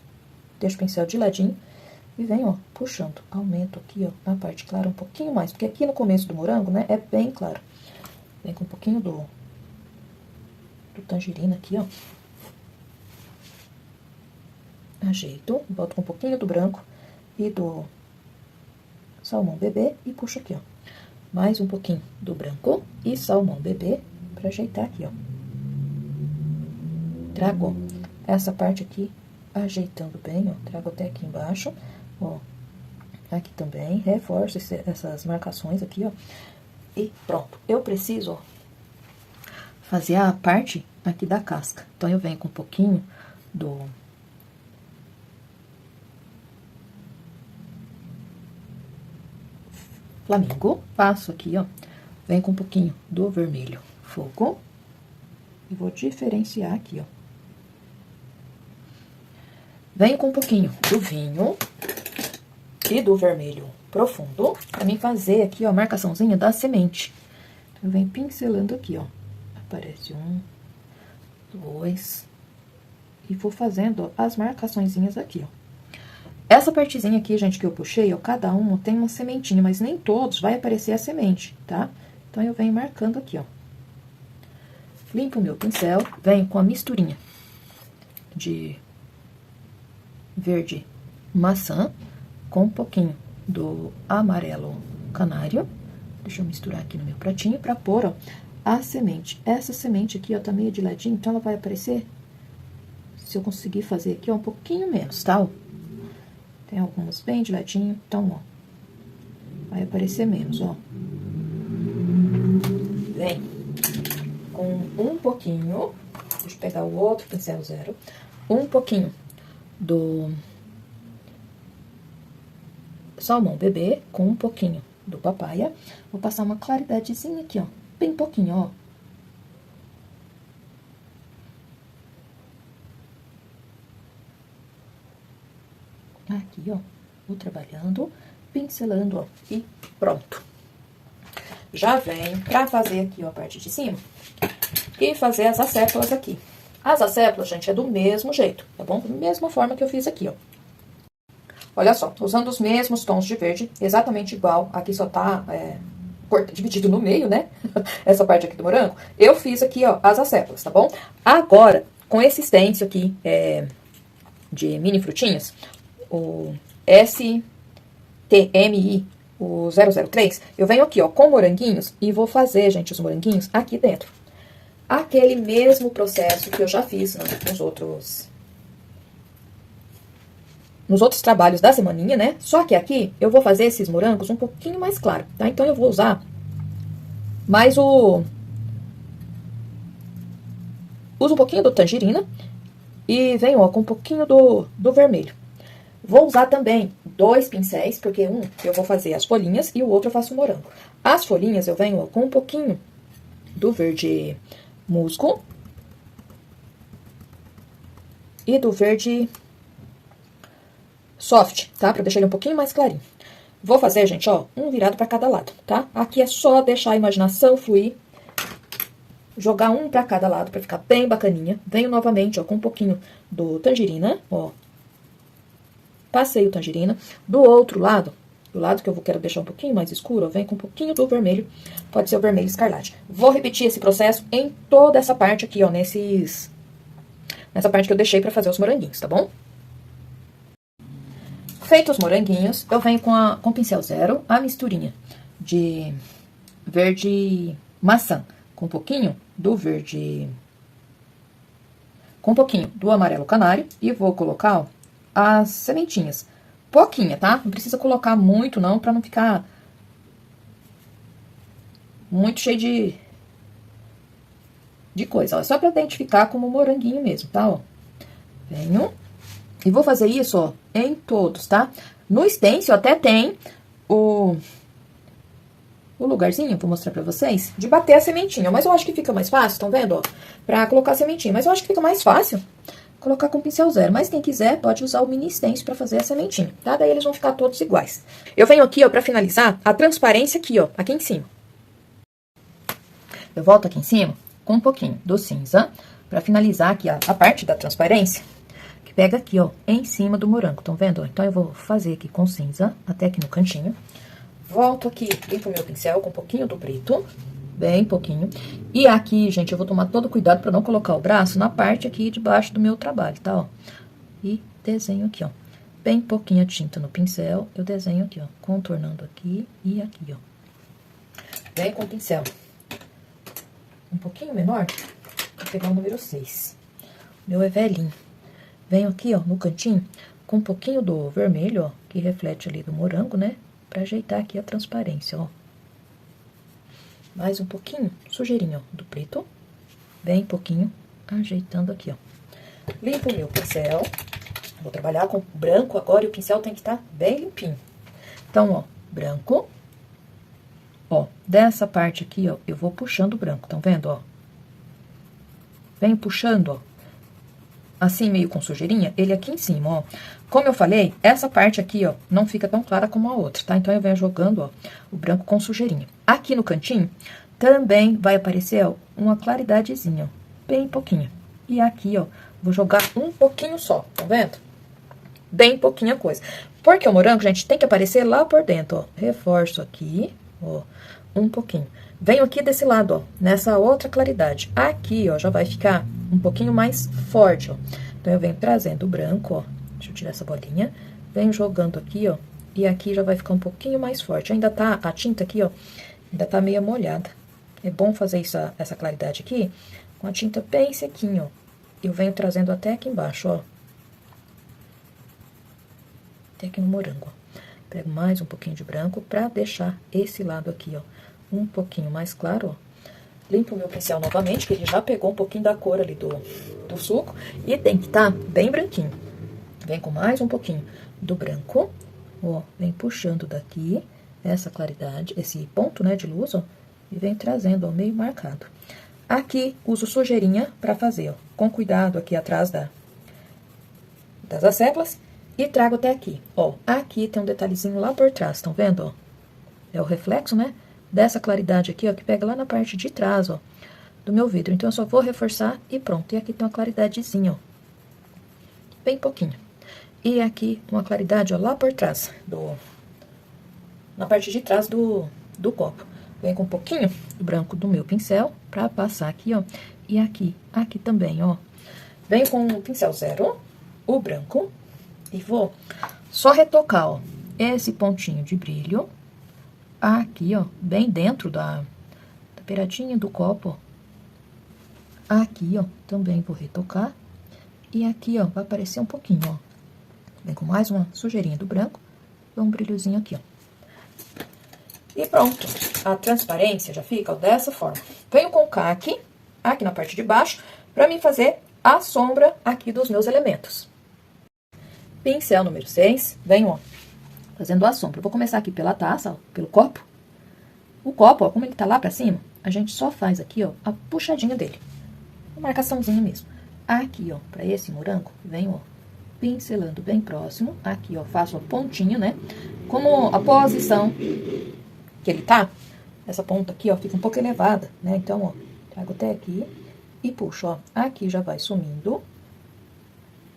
Deixo o pincel de ladinho. E venho, ó, puxando. Aumento aqui, ó, a parte clara um pouquinho mais. Porque aqui no começo do morango, né, é bem claro. Vem com um pouquinho do tangerina aqui, ó. Ajeito. Volto com um pouquinho do branco e do salmão bebê. E puxo aqui, ó. Mais um pouquinho do branco e salmão bebê pra ajeitar aqui, ó. Trago essa parte aqui ajeitando bem, ó. Trago até aqui embaixo. Ó, aqui também, reforço essas marcações aqui, ó. E pronto. Eu preciso, ó, fazer a parte aqui da casca. Então, eu venho com um pouquinho do Flamingo. Passo aqui, ó. Venho com um pouquinho do vermelho fogo. E vou diferenciar aqui, ó. Venho com um pouquinho do vinho e do vermelho profundo, pra mim fazer aqui, ó, a marcaçãozinha da semente. Então, eu venho pincelando aqui, ó. Aparece 1, 2. E vou fazendo, ó, as marcaçõezinhas aqui, ó. Essa partezinha aqui, gente, que eu puxei, ó, cada um tem uma sementinha, mas nem todos vai aparecer a semente, tá? Então, eu venho marcando aqui, ó. Limpo o meu pincel, venho com a misturinha de verde maçã, com um pouquinho do amarelo canário. Deixa eu misturar aqui no meu pratinho pra pôr, ó, a semente. Essa semente aqui, ó, tá meio de ladinho, então ela vai aparecer, se eu conseguir fazer aqui, ó, um pouquinho menos, tá? Ó. Tem algumas bem de ladinho, então, ó, vai aparecer menos, ó. Vem com um pouquinho, deixa eu pegar o outro pincel zero, um pouquinho do salmão bebê com um pouquinho do papaya. Vou passar uma claridadezinha aqui, ó, bem pouquinho, ó. Aqui, ó, vou trabalhando, pincelando, ó, e pronto. Já vem pra fazer aqui, ó, a parte de cima e fazer as acéfalas aqui. As acéfalas, gente, é do mesmo jeito, tá bom? Da mesma forma que eu fiz aqui, ó. Olha só, usando os mesmos tons de verde, exatamente igual, aqui só tá dividido no meio, né? Essa parte aqui do morango. Eu fiz aqui, ó, as acéfalas, tá bom? Agora, com esse stencil aqui, de mini frutinhas, o STMI, o 003, eu venho aqui, ó, com moranguinhos e vou fazer, gente, os moranguinhos aqui dentro. Aquele mesmo processo que eu já fiz, né, nos outros trabalhos da semaninha, né? Só que aqui eu vou fazer esses morangos um pouquinho mais claro, tá? Então, eu vou usar mais uso um pouquinho do tangerina e venho, ó, com um pouquinho do vermelho. Vou usar também 2 pincéis, porque um eu vou fazer as folhinhas e o outro eu faço o morango. As folhinhas eu venho, ó, com um pouquinho do verde musgo e do verde soft, tá? Pra deixar ele um pouquinho mais clarinho. Vou fazer, gente, ó, um virado pra cada lado, tá? Aqui é só deixar a imaginação fluir. Jogar um pra cada lado pra ficar bem bacaninha. Venho novamente, ó, com um pouquinho do tangerina, ó. Passei o tangerina. Do outro lado, do lado que eu quero deixar um pouquinho mais escuro, ó, vem com um pouquinho do vermelho. Pode ser o vermelho escarlate. Vou repetir esse processo em toda essa parte aqui, ó, nessa parte que eu deixei pra fazer os moranguinhos, tá bom? Feitos os moranguinhos, eu venho com pincel zero, a misturinha de verde maçã, com um pouquinho do verde... com um pouquinho do amarelo canário, e vou colocar, ó, as sementinhas. Pouquinha, tá? Não precisa colocar muito, não, pra não ficar muito cheio de coisa, ó. Só pra identificar como moranguinho mesmo, tá, ó? Venho e vou fazer isso, ó, em todos, tá? No stencil até tem o lugarzinho, vou mostrar pra vocês, de bater a sementinha. Mas eu acho que fica mais fácil, estão vendo, ó? Pra colocar a sementinha. Mas eu acho que fica mais fácil colocar com pincel zero. Mas quem quiser pode usar o mini stencil pra fazer a sementinha, tá? Daí eles vão ficar todos iguais. Eu venho aqui, ó, pra finalizar, a transparência aqui, ó, aqui em cima. Eu volto aqui em cima com um pouquinho do cinza pra finalizar aqui a parte da transparência. Que pega aqui, ó, em cima do morango, estão vendo? Então, eu vou fazer aqui com cinza, até aqui no cantinho. Volto aqui, limpo meu pincel com um pouquinho do preto, bem pouquinho. E aqui, gente, eu vou tomar todo cuidado pra não colocar o braço na parte aqui de baixo do meu trabalho, tá, ó? E desenho aqui, ó, bem pouquinha tinta no pincel, eu desenho aqui, ó, contornando aqui e aqui, ó. Vem com o pincel um pouquinho menor, vou pegar o número 6. O meu é velhinho. Venho aqui, ó, no cantinho, com um pouquinho do vermelho, ó, que reflete ali do morango, né? Pra ajeitar aqui a transparência, ó. Mais um pouquinho, sujeirinho, ó, do preto. Bem pouquinho, ajeitando aqui, ó. Limpo o meu pincel. Vou trabalhar com branco agora e o pincel tem que estar bem limpinho. Então, ó, branco. Ó, dessa parte aqui, ó, eu vou puxando o branco, estão vendo, ó? Venho puxando, ó. Assim, meio com sujeirinha, ele aqui em cima, ó. Como eu falei, essa parte aqui, ó, não fica tão clara como a outra, tá? Então, eu venho jogando, ó, o branco com sujeirinha. Aqui no cantinho, também vai aparecer, ó, uma claridadezinha, ó, bem pouquinho. E aqui, ó, vou jogar um pouquinho só, tá vendo? Bem pouquinha coisa. Porque o morango, gente, tem que aparecer lá por dentro, ó. Reforço aqui, ó, um pouquinho. Venho aqui desse lado, ó, nessa outra claridade. Aqui, ó, já vai ficar um pouquinho mais forte, ó. Então, eu venho trazendo o branco, ó. Deixa eu tirar essa bolinha. Venho jogando aqui, ó. E aqui já vai ficar um pouquinho mais forte. Ainda tá, a tinta aqui, ó, ainda tá meio molhada. É bom fazer essa claridade aqui com a tinta bem sequinha, ó. Eu venho trazendo até aqui embaixo, ó. Até aqui no morango, ó. Pego mais um pouquinho de branco pra deixar esse lado aqui, ó, um pouquinho mais claro, ó. Limpo o meu pincel novamente, que ele já pegou um pouquinho da cor ali do suco. E tem que estar bem branquinho. Vem com mais um pouquinho do branco, ó. Vem puxando daqui essa claridade, esse ponto, né, de luz, ó. E vem trazendo, ó, meio marcado. Aqui, uso sujeirinha pra fazer, ó. Com cuidado aqui atrás das asséplas. E trago até aqui, ó. Aqui tem um detalhezinho lá por trás, estão vendo, ó? É o reflexo, né? Dessa claridade aqui, ó, que pega lá na parte de trás, ó, do meu vidro. Então, eu só vou reforçar e pronto. E aqui tem uma claridadezinha, ó. Bem pouquinho. E aqui, uma claridade, ó, lá por trás, na parte de trás do copo. Vem com um pouquinho do branco do meu pincel pra passar aqui, ó. E aqui também, ó. Venho com o pincel zero, o branco. E vou só retocar, ó, esse pontinho de brilho aqui, ó, bem dentro da beiradinha do copo, ó. Aqui, ó, também vou retocar. E aqui, ó, vai aparecer um pouquinho, ó. Vem com mais uma sujeirinha do branco e um brilhozinho aqui, ó. E pronto. A transparência já fica, ó, dessa forma. Venho com o caque aqui na parte de baixo pra mim fazer a sombra aqui dos meus elementos. Pincel número 6, venho, ó, fazendo a sombra. Eu vou começar aqui pela taça, ó, pelo copo. O copo, ó, como ele tá lá pra cima, a gente só faz aqui, ó, a puxadinha dele. Uma marcaçãozinha mesmo. Aqui, ó, pra esse morango, venho, ó, pincelando bem próximo. Aqui, ó, faço a pontinha, né? Como a posição que ele tá, essa ponta aqui, ó, fica um pouco elevada, né? Então, ó, trago até aqui e puxo, ó. Aqui já vai sumindo.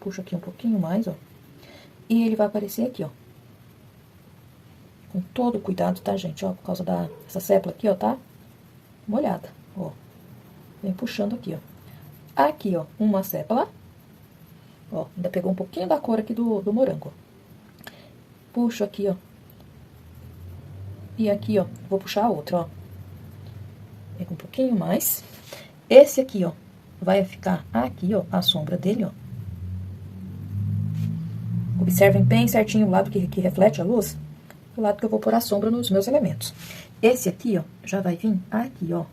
Puxo aqui um pouquinho mais, ó. E ele vai aparecer aqui, ó. Com todo cuidado, tá, gente? Ó, por causa dessa sépala aqui, ó, tá molhada, ó. Vem puxando aqui, ó. Aqui, ó, uma sépala. Ó, ainda pegou um pouquinho da cor aqui do morango. puxo aqui, ó. E aqui, ó, vou puxar a outra, ó. Pega um pouquinho mais. Esse aqui, ó, vai ficar aqui, ó, a sombra dele, ó. Observem bem certinho o lado que reflete a luz, o lado que eu vou pôr a sombra nos meus elementos. Esse aqui, ó, já vai vir aqui, ó.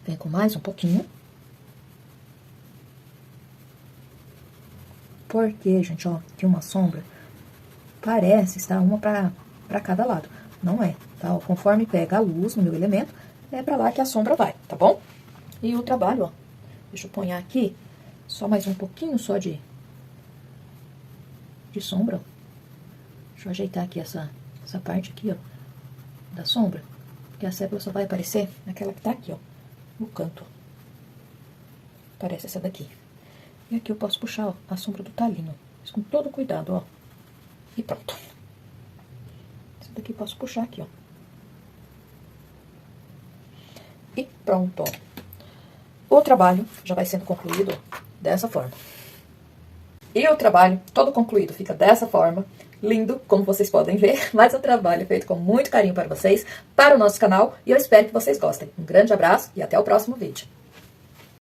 Vem com mais um pouquinho. Porque, gente, ó, que uma sombra parece estar uma pra cada lado. Não é, tá? Conforme pega a luz no meu elemento, é pra lá que a sombra vai, tá bom? E o trabalho, ó, deixa eu pôr aqui só mais um pouquinho só de sombra, ó. Deixa eu ajeitar aqui essa parte aqui, ó, da sombra, porque a sépia só vai aparecer naquela que tá aqui, ó, no canto. Parece essa daqui. E aqui eu posso puxar, ó, a sombra do talinho, mas com todo cuidado, ó. E pronto. Essa daqui eu posso puxar aqui, ó. E pronto, ó. O trabalho já vai sendo concluído dessa forma. E o trabalho todo concluído fica dessa forma. Lindo, como vocês podem ver, mas o trabalho é feito com muito carinho para vocês, para o nosso canal, e eu espero que vocês gostem. Um grande abraço e até o próximo vídeo.